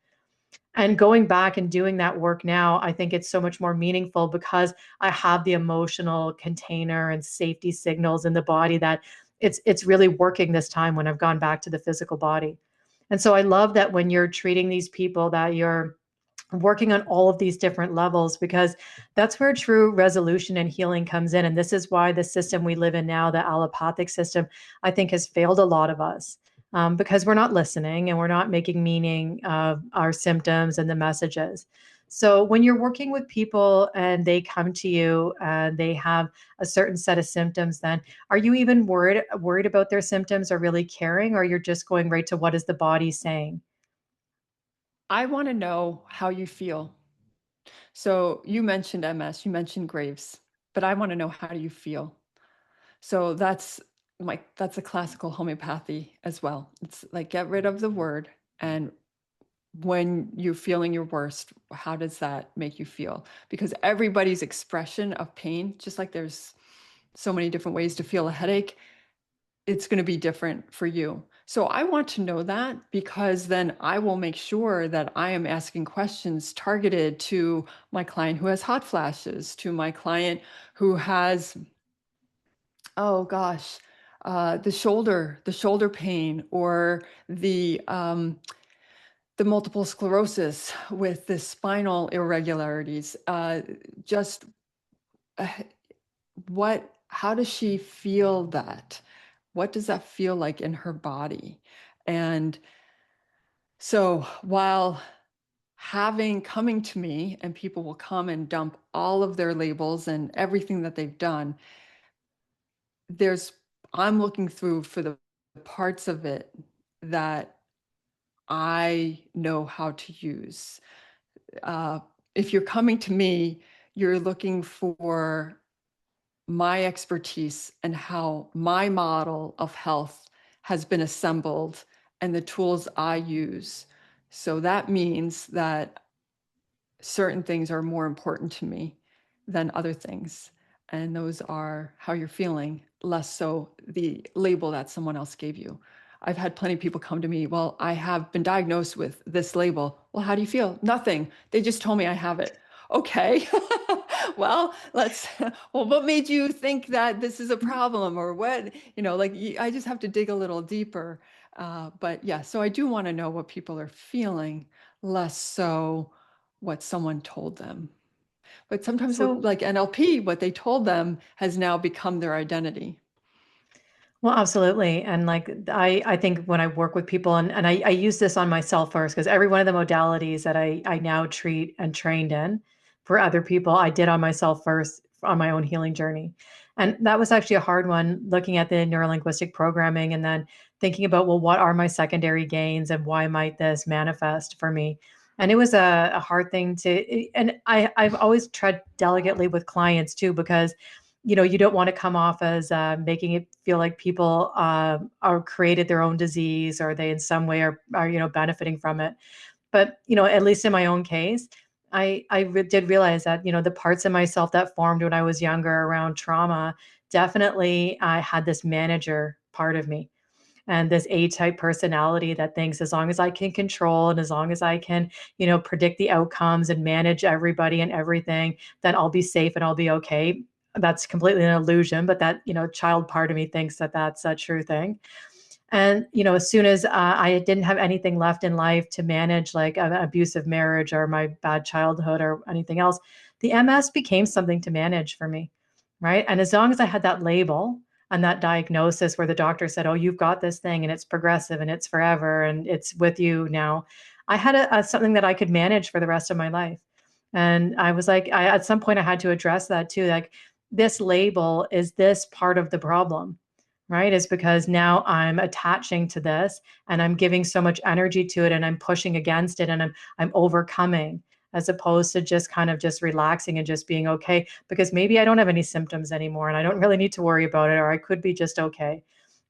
And going back and doing that work now, I think it's so much more meaningful because I have the emotional container and safety signals in the body that it's really working this time when I've gone back to the physical body. And so I love that when you're treating these people that you're working on all of these different levels, because that's where true resolution and healing comes in. And this is why the system we live in now, the allopathic system, I think has failed a lot of us, because we're not listening and we're not making meaning of our symptoms and the messages. So when you're working with people and they come to you and they have a certain set of symptoms, then are you even worried about their symptoms or really caring, or you're just going right to what is the body saying? I want to know how you feel. So you mentioned MS, you mentioned Graves, but I want to know how do you feel? So that's a classical homeopathy as well. It's like get rid of the word, and when you're feeling your worst, how does that make you feel? Because everybody's expression of pain, just like there's so many different ways to feel a headache, it's going to be different for you. So I want to know that, because then I will make sure that I am asking questions targeted to my client who has hot flashes, to my client who has, oh gosh, the shoulder pain, or the multiple sclerosis with the spinal irregularities. Just uh, how does she feel that? What does that feel like in her body? And so while coming to me, and people will come and dump all of their labels and everything that they've done, there's I'm looking through for the parts of it that I know how to use. Uh, if you're coming to me, you're looking for my expertise and how my model of health has been assembled and the tools I use. So that means that certain things are more important to me than other things. And those are how you're feeling, less so the label that someone else gave you. I've had plenty of people come to me, well, I have been diagnosed with this label. Well, how do you feel? Nothing. They just told me I have it. Okay. Well, well, what made you think that this is a problem, or what, like I just have to dig a little deeper. But yeah, so I do want to know what people are feeling, less so what someone told them. But sometimes So like NLP, what they told them has now become their identity. well, absolutely. And like I think when I work with people, and I use this on myself first, because every one of the modalities that I now treat and trained in for other people, I did on myself first on my own healing journey. And that was actually a hard one, looking at the neurolinguistic programming and then thinking about, well, what are my secondary gains and why might this manifest for me? And it was a hard thing and I've always tried delicately with clients too, because you don't want to come off as making it feel like people are created their own disease, or they in some way are benefiting from it. But at least in my own case, I did realize that the parts of myself that formed when I was younger around trauma, definitely I had this manager part of me and this A-type personality that thinks as long as I can control and as long as I can, predict the outcomes and manage everybody and everything, then I'll be safe and I'll be okay. That's completely an illusion, but that, child part of me thinks that that's a true thing. And, as soon as I didn't have anything left in life to manage, like an abusive marriage or my bad childhood or anything else, the MS became something to manage for me. Right. And as long as I had that label and that diagnosis where the doctor said, oh, you've got this thing and it's progressive and it's forever and it's with you now, I had something that I could manage for the rest of my life. And I was like, at some point I had to address that too. Like, this label is this part of the problem, right? Is because now I'm attaching to this and I'm giving so much energy to it and I'm pushing against it and I'm overcoming, as opposed to just kind of just relaxing and just being okay, because maybe I don't have any symptoms anymore and I don't really need to worry about it, or I could be just okay.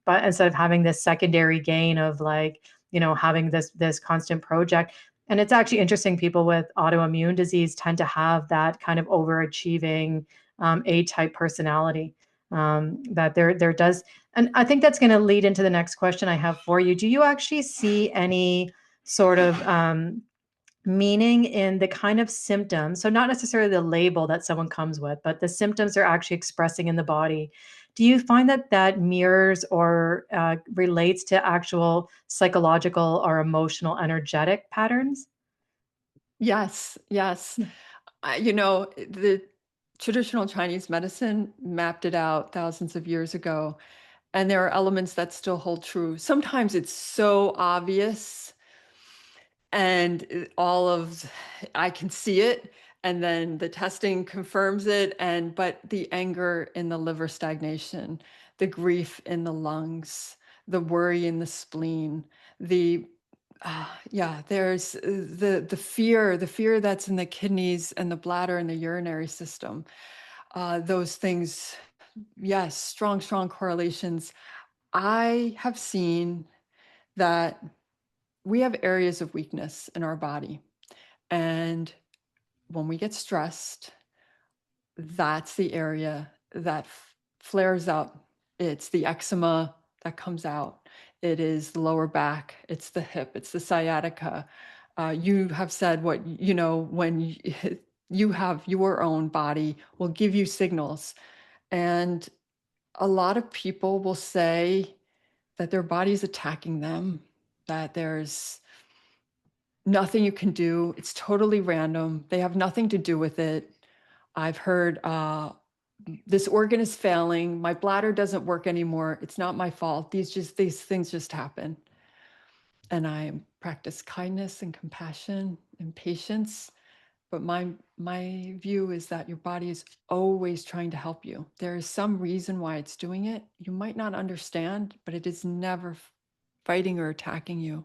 But instead of having this secondary gain of like, having this constant project. And it's actually interesting, people with autoimmune disease tend to have that kind of overachieving A-type personality, that there does. And I think that's going to lead into the next question I have for you. Do you actually see any sort of meaning in the kind of symptoms. So, not necessarily the label that someone comes with, but the symptoms they're actually expressing in the body. Do you find that that mirrors or relates to actual psychological or emotional energetic patterns? Yes, yes. You know, the traditional Chinese medicine mapped it out thousands of years ago, and there are elements that still hold true. Sometimes it's so obvious and all of I can see it, and then the testing confirms it, and but the anger in the liver stagnation, the grief in the lungs, the worry in the spleen, the yeah, there's the fear that's in the kidneys and the bladder and the urinary system. Those things, yes, strong correlations. I have seen that we have areas of weakness in our body. And when we get stressed, that's the area that flares up. It's the eczema that comes out. It is the lower back. It's the hip. It's the sciatica. You have said what, you know, when you have your own body will give you signals. And a lot of people will say that their body's attacking them, that there's nothing you can do. It's totally random. They have nothing to do with it. I've heard this organ is failing. My bladder doesn't work anymore. It's not my fault. These things just happen. And I practice kindness and compassion and patience. But my view is that your body is always trying to help you. There is some reason why it's doing it. You might not understand, but it is never fighting or attacking you.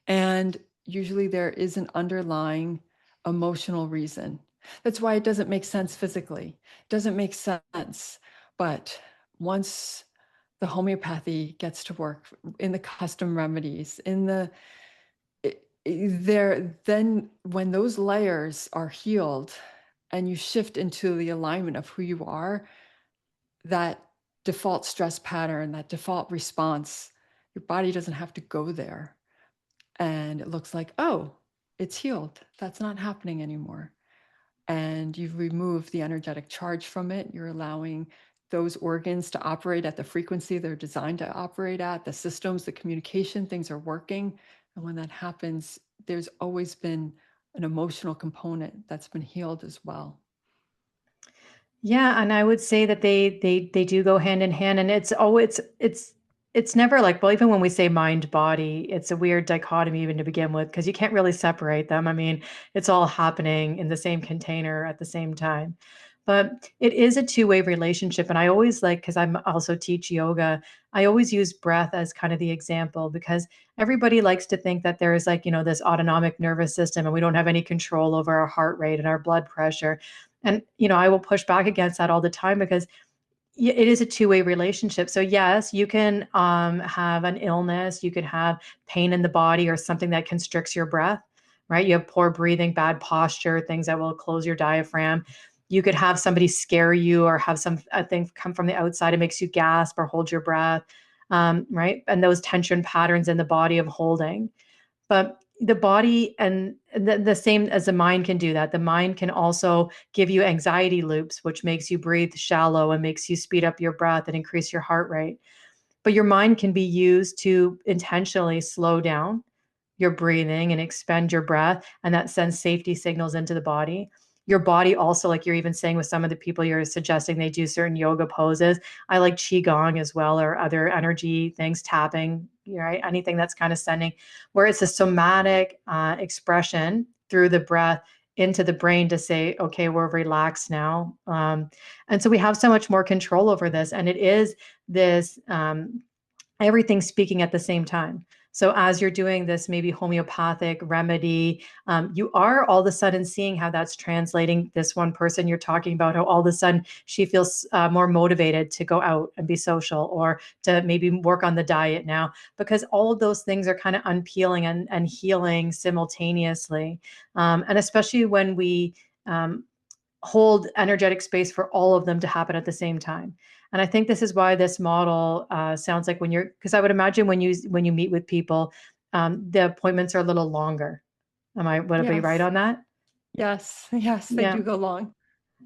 And usually there is an underlying emotional reason. That's why it doesn't make sense physically. It doesn't make sense. But once the homeopathy gets to work in the custom remedies, in the there, then when those layers are healed and you shift into the alignment of who you are, that default stress pattern, that default response, your body doesn't have to go there. And it looks like, oh, it's healed. That's not happening anymore. And you've removed the energetic charge from it. You're allowing those organs to operate at the frequency they're designed to operate at, the systems, the communication, things are working. And when that happens, there's always been an emotional component that's been healed as well. Yeah, and I would say that they do go hand in hand, and it's never like, well, even when we say mind body, it's a weird dichotomy even to begin with because you can't really separate them. I mean, it's all happening in the same container at the same time. But it is a two-way relationship, and I always like because I'm also teach yoga, I always use breath as kind of the example because everybody likes to think that there is like, this autonomic nervous system and we don't have any control over our heart rate and our blood pressure. And, I will push back against that all the time because it is a two-way relationship. So yes, you can have an illness, you could have pain in the body or something that constricts your breath, right? You have poor breathing, bad posture, things that will close your diaphragm. You could have somebody scare you or have some a thing come from the outside. It makes you gasp or hold your breath, right? And those tension patterns in the body of holding. But the body and the same as the mind can do that. The mind can also give you anxiety loops, which makes you breathe shallow and makes you speed up your breath and increase your heart rate. But your mind can be used to intentionally slow down your breathing and expend your breath, and that sends safety signals into the body. Your body also, like you're even saying with some of the people you're suggesting they do certain yoga poses. I like qigong as well, or other energy things, tapping, right? Anything that's kind of sending, where it's a somatic expression through the breath into the brain to say, okay, we're relaxed now. And so we have so much more control over this, and it is this everything speaking at the same time. So as you're doing this maybe homeopathic remedy, you are all of a sudden seeing how that's translating. This one person you're talking about, how all of a sudden she feels more motivated to go out and be social or to maybe work on the diet now, because all of those things are kind of unpeeling and healing simultaneously. And especially when we hold energetic space for all of them to happen at the same time. And I think this is why this model sounds like because I would imagine when you meet with people, the appointments are a little longer, Would I be right Yes. on that? Yes. Yes, they Yeah. do go long.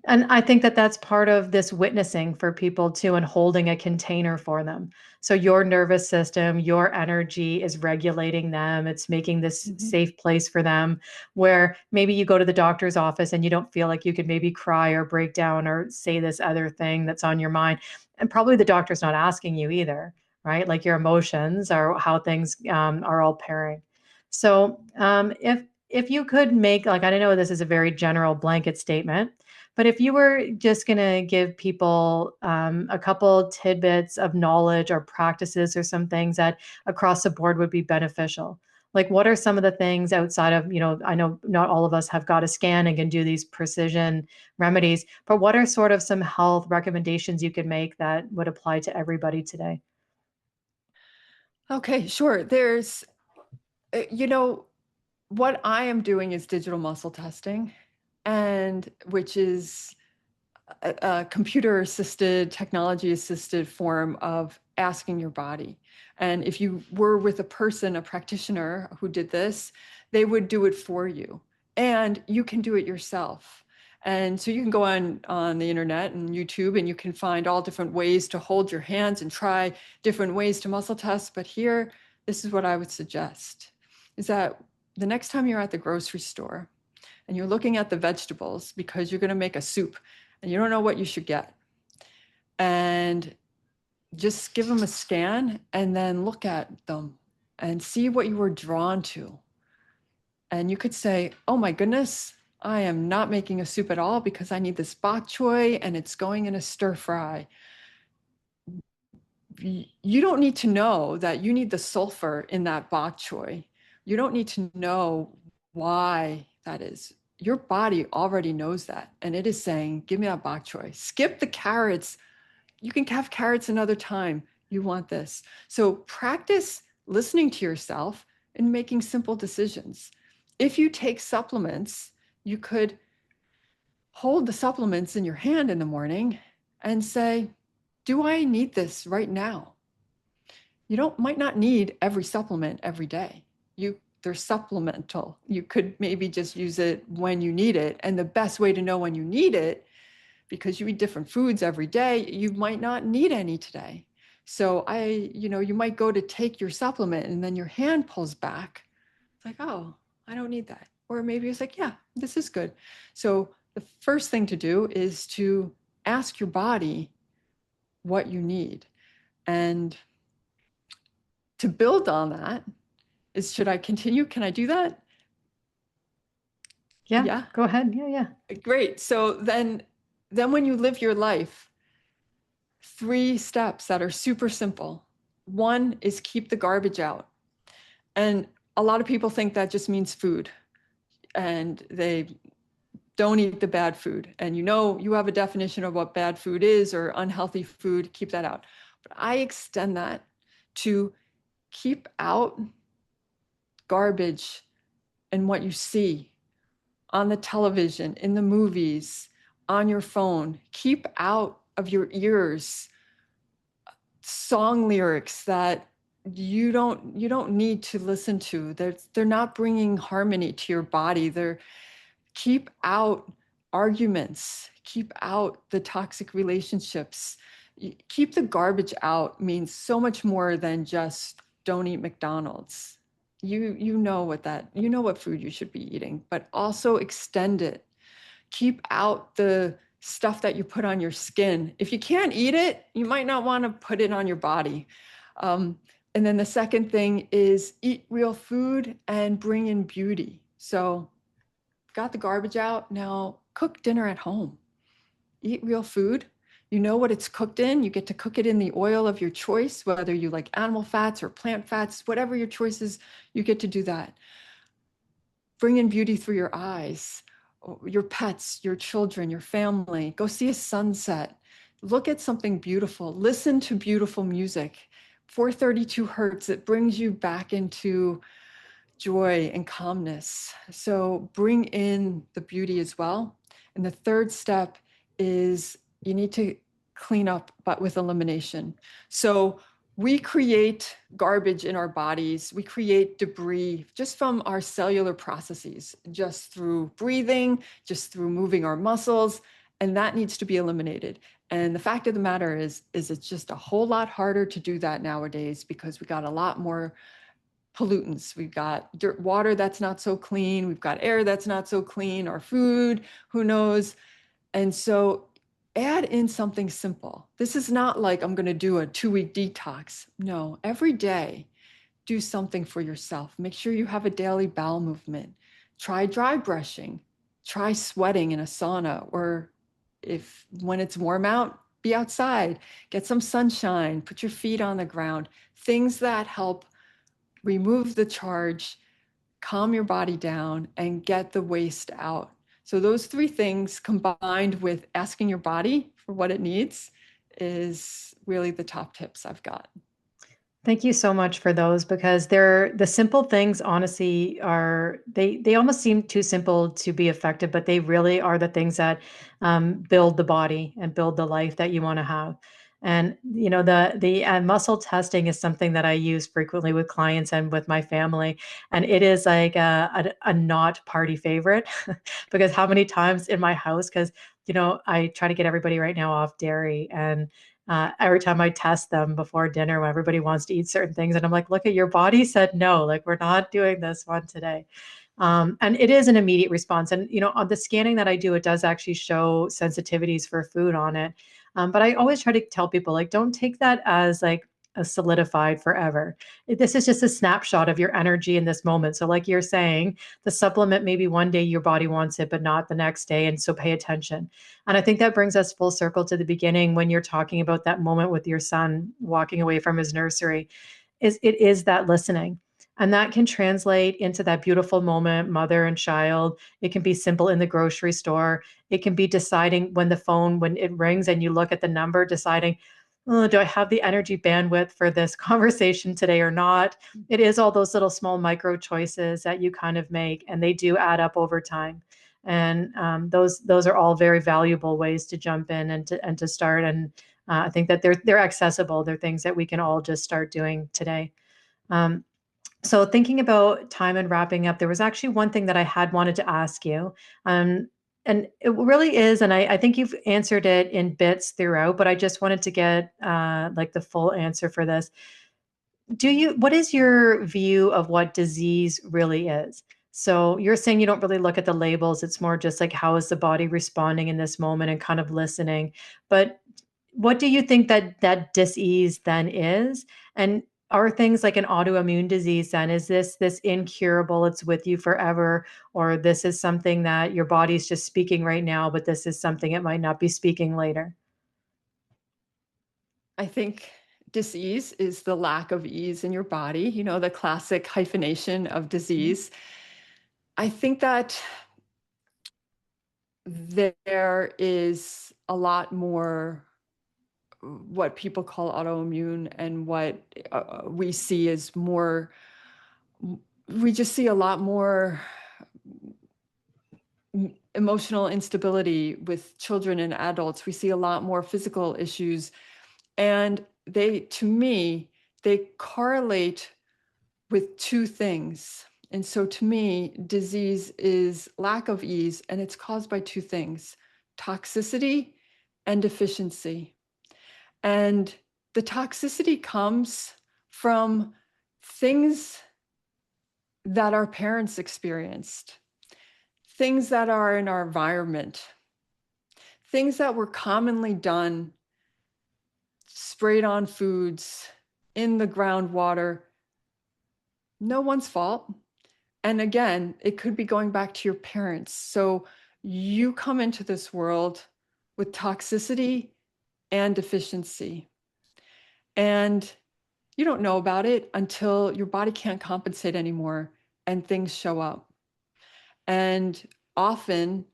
And I think that that's part of this witnessing for people too, and holding a container for them. So your nervous system, your energy is regulating them. It's making this Mhm. safe place for them where maybe you go to the doctor's office and you don't feel like you could maybe cry or break down or say this other thing that's on your mind. And probably the doctor's not asking you either, right? Like your emotions are how things are all pairing. So if you could make, like, I don't know, this is a very general blanket statement, but if you were just going to give people a couple tidbits of knowledge or practices or some things that across the board would be beneficial, like what are some of the things outside of, I know not all of us have got a scan and can do these precision remedies, but what are sort of some health recommendations you could make that would apply to everybody today? Okay, sure. There's, you know, what I am doing is digital muscle testing, and which is a computer assisted, technology assisted form of asking your body. And if you were with a person, a practitioner who did this, they would do it for you. And you can do it yourself. And so you can go on the internet and YouTube, and you can find all different ways to hold your hands and try different ways to muscle test. But here, this is what I would suggest is that the next time you're at the grocery store and you're looking at the vegetables because you're going to make a soup and you don't know what you should get, and just give them a scan and then look at them and see what you were drawn to. And you could say, oh my goodness, I am not making a soup at all because I need this bok choy and it's going in a stir fry. You don't need to know that you need the sulfur in that bok choy. You don't need to know why that is. Your body already knows that. And it is saying, give me that bok choy. Skip the carrots. You can have carrots another time. You want this. So practice listening to yourself and making simple decisions. If you take supplements, you could hold the supplements in your hand in the morning and say, do I need this right now? You don't might not need every supplement every day. They're supplemental. You could maybe just use it when you need it. And the best way to know when you need it, because you eat different foods every day, you might not need any today. So you might go to take your supplement and then your hand pulls back. It's like, oh, I don't need that. Or maybe it's like, yeah, this is good. So the first thing to do is to ask your body what you need. And to build on that is, should I continue? Can I do that? Yeah, Yeah. go ahead. Yeah, yeah. Great. So then when you live your life, 3 steps that are super simple. One is keep the garbage out. And a lot of people think that just means food, and they don't eat the bad food. And you have a definition of what bad food is or unhealthy food, keep that out. But I extend that to keep out garbage and what you see on the television, in the movies, on your phone. Keep out of your ears song lyrics that you don't need to listen to. They're not bringing harmony to your body. They're Keep out arguments, keep out the toxic relationships. Keep the garbage out means so much more than just don't eat McDonald's. You know what food you should be eating, but also extend it. Keep out the stuff that you put on your skin. If you can't eat it, you might not want to put it on your body. Um, and then the second thing is eat real food and bring in beauty. So, got the garbage out. Now cook dinner at home. Eat real food. You know what it's cooked in. You get to cook it in the oil of your choice, whether you like animal fats or plant fats, whatever your choice is, you get to do that. Bring in beauty through your eyes, your pets, your children, your family. Go see a sunset. Look at something beautiful. Listen to beautiful music. 432 hertz, it brings you back into joy and calmness. So bring in the beauty as well. And the third step is you need to clean up, but with elimination. So We create garbage in our bodies. We create debris just from our cellular processes, just through breathing, just through moving our muscles, and that needs to be eliminated. And the fact of the matter is it's just a whole lot harder to do that nowadays because we got a lot more pollutants. We've got water that's not so clean. We've got air that's not so clean, our food, who knows? And so add in something simple. This is not like I'm going to do a 2-week detox. No, every day, do something for yourself. Make sure you have a daily bowel movement. Try dry brushing. Try sweating in a sauna, or if when it's warm out, be outside. Get some sunshine. Put your feet on the ground. Things that help remove the charge, calm your body down, and get the waste out. So those 3 things combined with asking your body for what it needs is really the top tips I've got. Thank you so much for those, because they're the simple things, honestly, are they almost seem too simple to be effective, but they really are the things that build the body and build the life that you want to have. And the muscle testing is something that I use frequently with clients and with my family, and it is like a not party favorite because how many times in my house, because I try to get everybody right now off dairy, and every time I test them before dinner when everybody wants to eat certain things, and I'm like, look, at your body said no, like we're not doing this one today. And it is an immediate response. And on the scanning that I do, it does actually show sensitivities for food on it. But I always try to tell people, like, don't take that as like a solidified forever. This is just a snapshot of your energy in this moment. So, like you're saying, the supplement, maybe one day your body wants it, but not the next day. And so pay attention. And I think that brings us full circle to the beginning when you're talking about that moment with your son walking away from his nursery. It is that listening. And that can translate into that beautiful moment, mother and child. It can be simple in the grocery store. It can be deciding when it rings and you look at the number, deciding, oh, do I have the energy bandwidth for this conversation today or not? It is all those little small micro choices that you kind of make, and they do add up over time. And those are all very valuable ways to jump in and to start. And I think that they're accessible. They're things that we can all just start doing today. Um, so thinking about time and wrapping up, there was actually one thing that I had wanted to ask you. Um, and it really is, and I think you've answered it in bits throughout, but I just wanted to get like the full answer for this. What is your view of what disease really is? So you're saying you don't really look at the labels. It's more just like, how is the body responding in this moment and kind of listening. But what do you think that dis-ease then is? And are things like an autoimmune disease then, is this incurable, it's with you forever, or this is something that your body's just speaking right now, but this is something it might not be speaking later? I think disease is the lack of ease in your body, the classic hyphenation of Mhm. disease. I think that there is a lot more what people call autoimmune and what we see as more, we just see a lot more emotional instability with children and adults. We see a lot more physical issues. And to me, they correlate with 2 things. And so to me, disease is lack of ease, and it's caused by 2 things: toxicity and deficiency. And the toxicity comes from things that our parents experienced, things that are in our environment, things that were commonly done, sprayed on foods, in the groundwater. No one's fault. And again, it could be going back to your parents. So you come into this world with toxicity and deficiency. And you don't know about it until your body can't compensate anymore and things show up. And often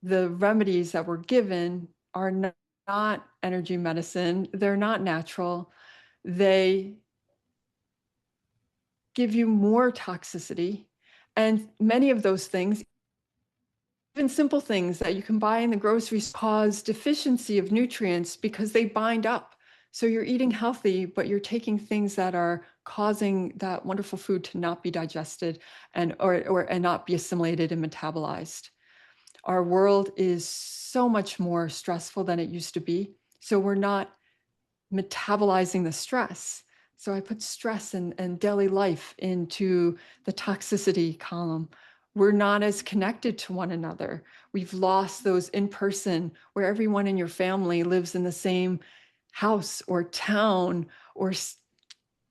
the remedies that we're given are not energy medicine, they're not natural. They give you more toxicity. And many of those things, even simple things that you can buy in the grocery store, cause deficiency of nutrients because they bind up So you're eating healthy, but you're taking things that are causing that wonderful food to not be digested and not be assimilated and metabolized. Our world is so much more stressful than it used to be. So we're not metabolizing the stress. So I put stress and daily life into the toxicity column. We're not as connected to one another. We've lost those in person where everyone in your family lives in the same house or town or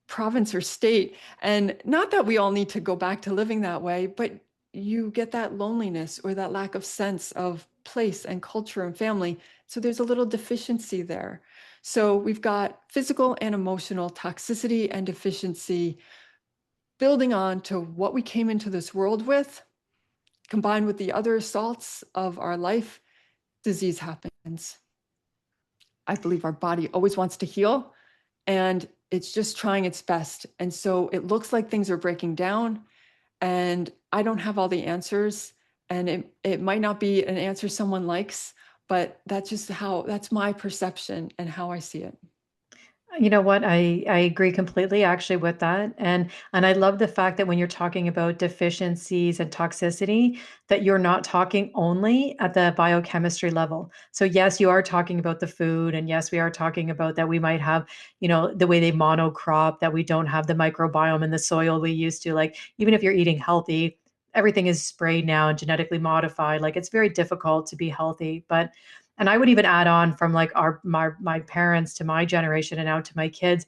province or state. And not that we all need to go back to living that way, but you get that loneliness or that lack of sense of place and culture and family. So there's a little deficiency there. So we've got physical and emotional toxicity and deficiency building on to what we came into this world with, combined with the other assaults of our life, disease happens. I believe our body always wants to heal, and it's just trying its best. And so it looks like things are breaking down, and I don't have all the answers. And it might not be an answer someone likes, but that's my perception and how I see it. You know what? I agree completely actually with that. And I love the fact that when you're talking about deficiencies and toxicity, that you're not talking only at the biochemistry level. So yes, you are talking about the food, and yes, we are talking about that we might have, the way they monocrop, that we don't have the microbiome in the soil we used to. Like even if you're eating healthy, everything is sprayed now and genetically modified. Like it's very difficult to be healthy. But and I would even add on from like my parents to my generation and now to my kids,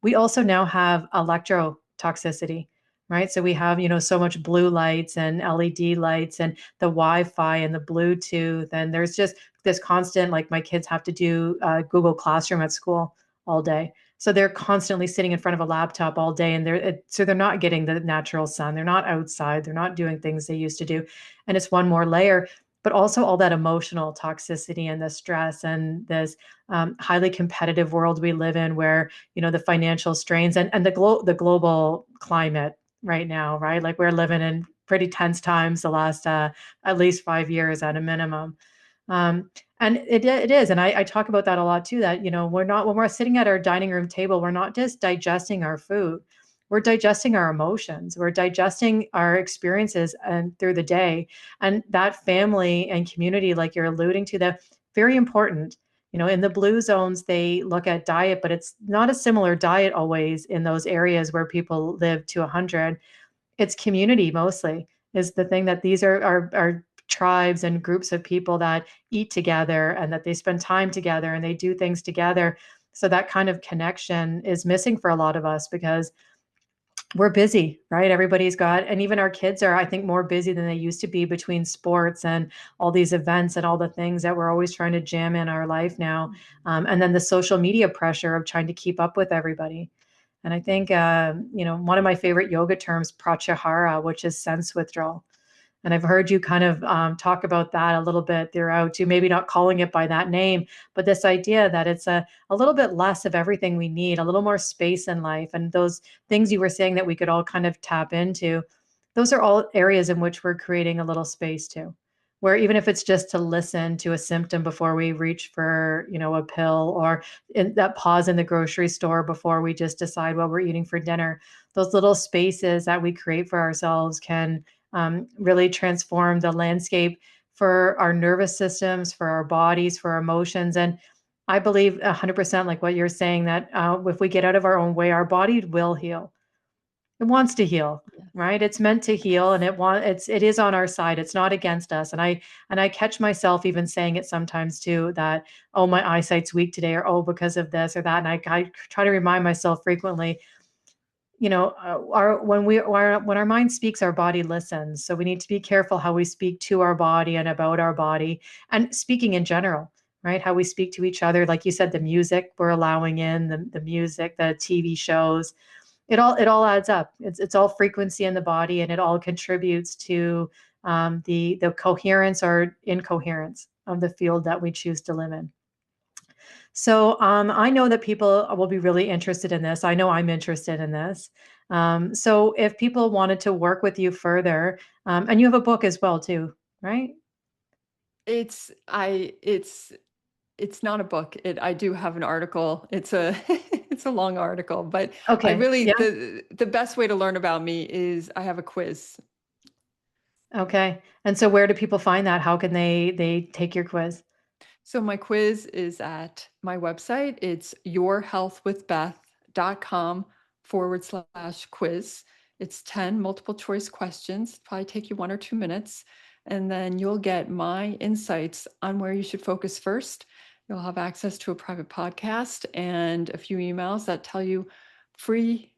we also now have electrotoxicity, right? So we have, so much blue lights and LED lights and the Wi-Fi and the Bluetooth. And there's just this constant, like my kids have to do Google Classroom at school all day. So they're constantly sitting in front of a laptop all day, and so they're not getting the natural sun. They're not outside. They're not doing things they used to do. And it's one more layer, but also all that emotional toxicity and the stress and this highly competitive world we live in, where the financial strains and the global climate right now, right? Like we're living in pretty tense times the last at least 5 years at a minimum. And it is, and I talk about that a lot too. That we're not, when we're sitting at our dining room table, we're not just digesting our food, we're digesting our emotions, we're digesting our experiences and through the day, and that family and community, like you're alluding to, that very important. In the blue zones, they look at diet, but it's not a similar diet always in those areas where people live to 100. It's community mostly is the thing, that these are tribes and groups of people that eat together and that they spend time together and they do things together. So that kind of connection is missing for a lot of us because we're busy, right? Everybody's got, and even our kids are, I think, more busy than they used to be between sports and all these events and all the things that we're always trying to jam in our life now. And then the social media pressure of trying to keep up with everybody. And I think, one of my favorite yoga terms, pratyahara, which is sense withdrawal. And I've heard you kind of talk about that a little bit throughout too, maybe not calling it by that name, but this idea that it's a little bit less of everything we need, a little more space in life. And those things you were saying that we could all kind of tap into, those are all areas in which we're creating a little space too. Where even if it's just to listen to a symptom before we reach for, a pill, or in that pause in the grocery store before we just decide what we're eating for dinner, those little spaces that we create for ourselves can really transform the landscape for our nervous systems, for our bodies, for our emotions. And I believe 100%, like what you're saying, that if we get out of our own way, our body will heal. It wants to heal, Yes. right? It's meant to heal, and it is on our side. It's not against us. And I catch myself even saying it sometimes too, that, oh, my eyesight's weak today, or oh, because of this or that. And I try to remind myself frequently, our when our mind speaks, our body listens. So we need to be careful how we speak to our body and about our body, and speaking in general, right? How we speak to each other, like you said, the music we're allowing in, the music, the TV shows, it all adds up. It's all frequency in the body, and it all contributes to the coherence or incoherence of the field that we choose to live in. So I know that people will be really interested in this. I know I'm interested in this. So if people wanted to work with you further, and you have a book as well too, right? It's It's not a book. I do have an article. It's a it's a long article, but I Okay. really Yeah. the best way to learn about me is I have a quiz. Okay. And so where do people find that? How can they take your quiz? So my quiz is at my website. It's yourhealthwithbeth.com/quiz. It's 10 multiple choice questions. It'll probably take you 1 or 2 minutes. And then you'll get my insights on where you should focus first. You'll have access to a private podcast and a few emails that tell you free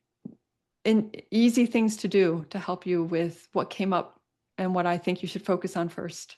and easy things to do to help you with what came up and what I think you should focus on first.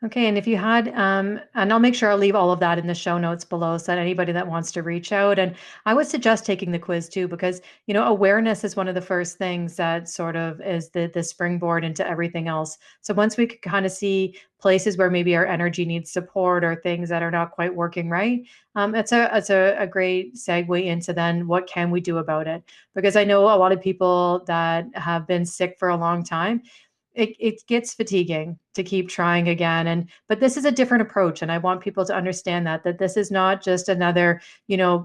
Okay, and if you had, and I'll make sure I'll leave all of that in the show notes below so that anybody that wants to reach out, and I would suggest taking the quiz too, because awareness is one of the first things that sort of is the springboard into everything else. So once we could kind of see places where maybe our energy needs support or things that are not quite working right, it's a great segue into then what can we do about it? Because I know a lot of people that have been sick for a long time, it gets fatiguing to keep trying again, but this is a different approach, and I want people to understand that this is not just another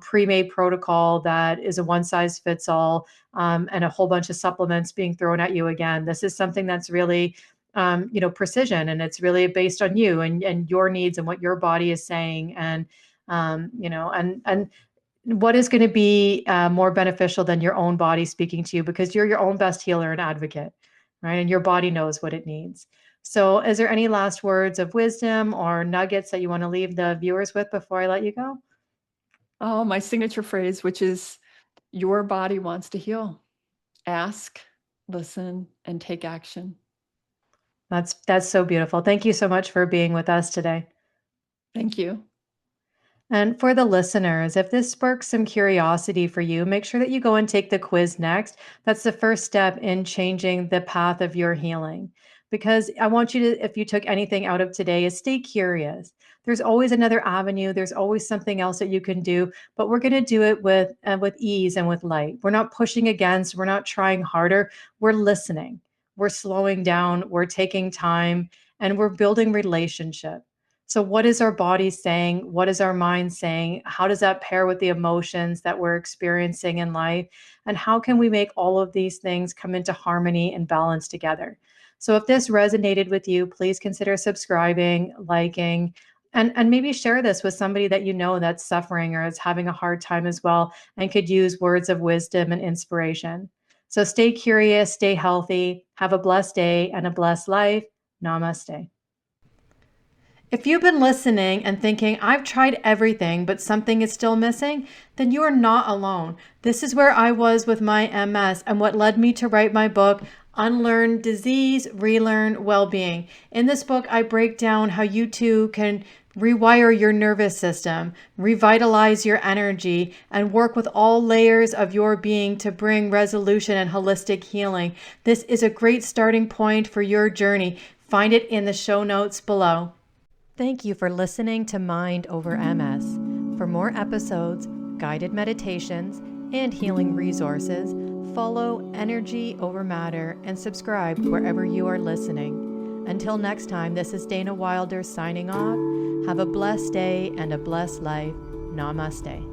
pre-made protocol that is a one size fits all, and a whole bunch of supplements being thrown at you again. This is something that's really precision, and it's really based on you and your needs and what your body is saying, and and what is going to be more beneficial than your own body speaking to you, because you're your own best healer and advocate, right? And your body knows what it needs. So, is there any last words of wisdom or nuggets that you want to leave the viewers with before I let you go? Oh, my signature phrase, which is your body wants to heal. Ask, listen, and take action. That's so beautiful. Thank you so much for being with us today. Thank you. And for the listeners, if this sparks some curiosity for you, make sure that you go and take the quiz next. That's the first step in changing the path of your healing. Because I want you to, if you took anything out of today, is stay curious. There's always another avenue. There's always something else that you can do, but we're going to do it with ease and with light. We're not pushing against. We're not trying harder. We're listening. We're slowing down. We're taking time, and we're building relationship. So, what is our body saying? What is our mind saying? How does that pair with the emotions that we're experiencing in life? And how can we make all of these things come into harmony and balance together? So, if this resonated with you, please consider subscribing, liking, and maybe share this with somebody that you know that's suffering or is having a hard time as well and could use words of wisdom and inspiration. So, stay curious, stay healthy, have a blessed day and a blessed life. Namaste. If you've been listening and thinking, I've tried everything, but something is still missing, then you are not alone. This is where I was with my MS and what led me to write my book, Unlearn Disease, Relearn Wellbeing. In this book, I break down how you too can rewire your nervous system, revitalize your energy, and work with all layers of your being to bring resolution and holistic healing. This is a great starting point for your journey. Find it in the show notes below. Thank you for listening to Mind Over MS. For more episodes, guided meditations, and healing resources, follow Energy Over Matter and subscribe wherever you are listening. Until next time, this is Dana Wilder signing off. Have a blessed day and a blessed life. Namaste.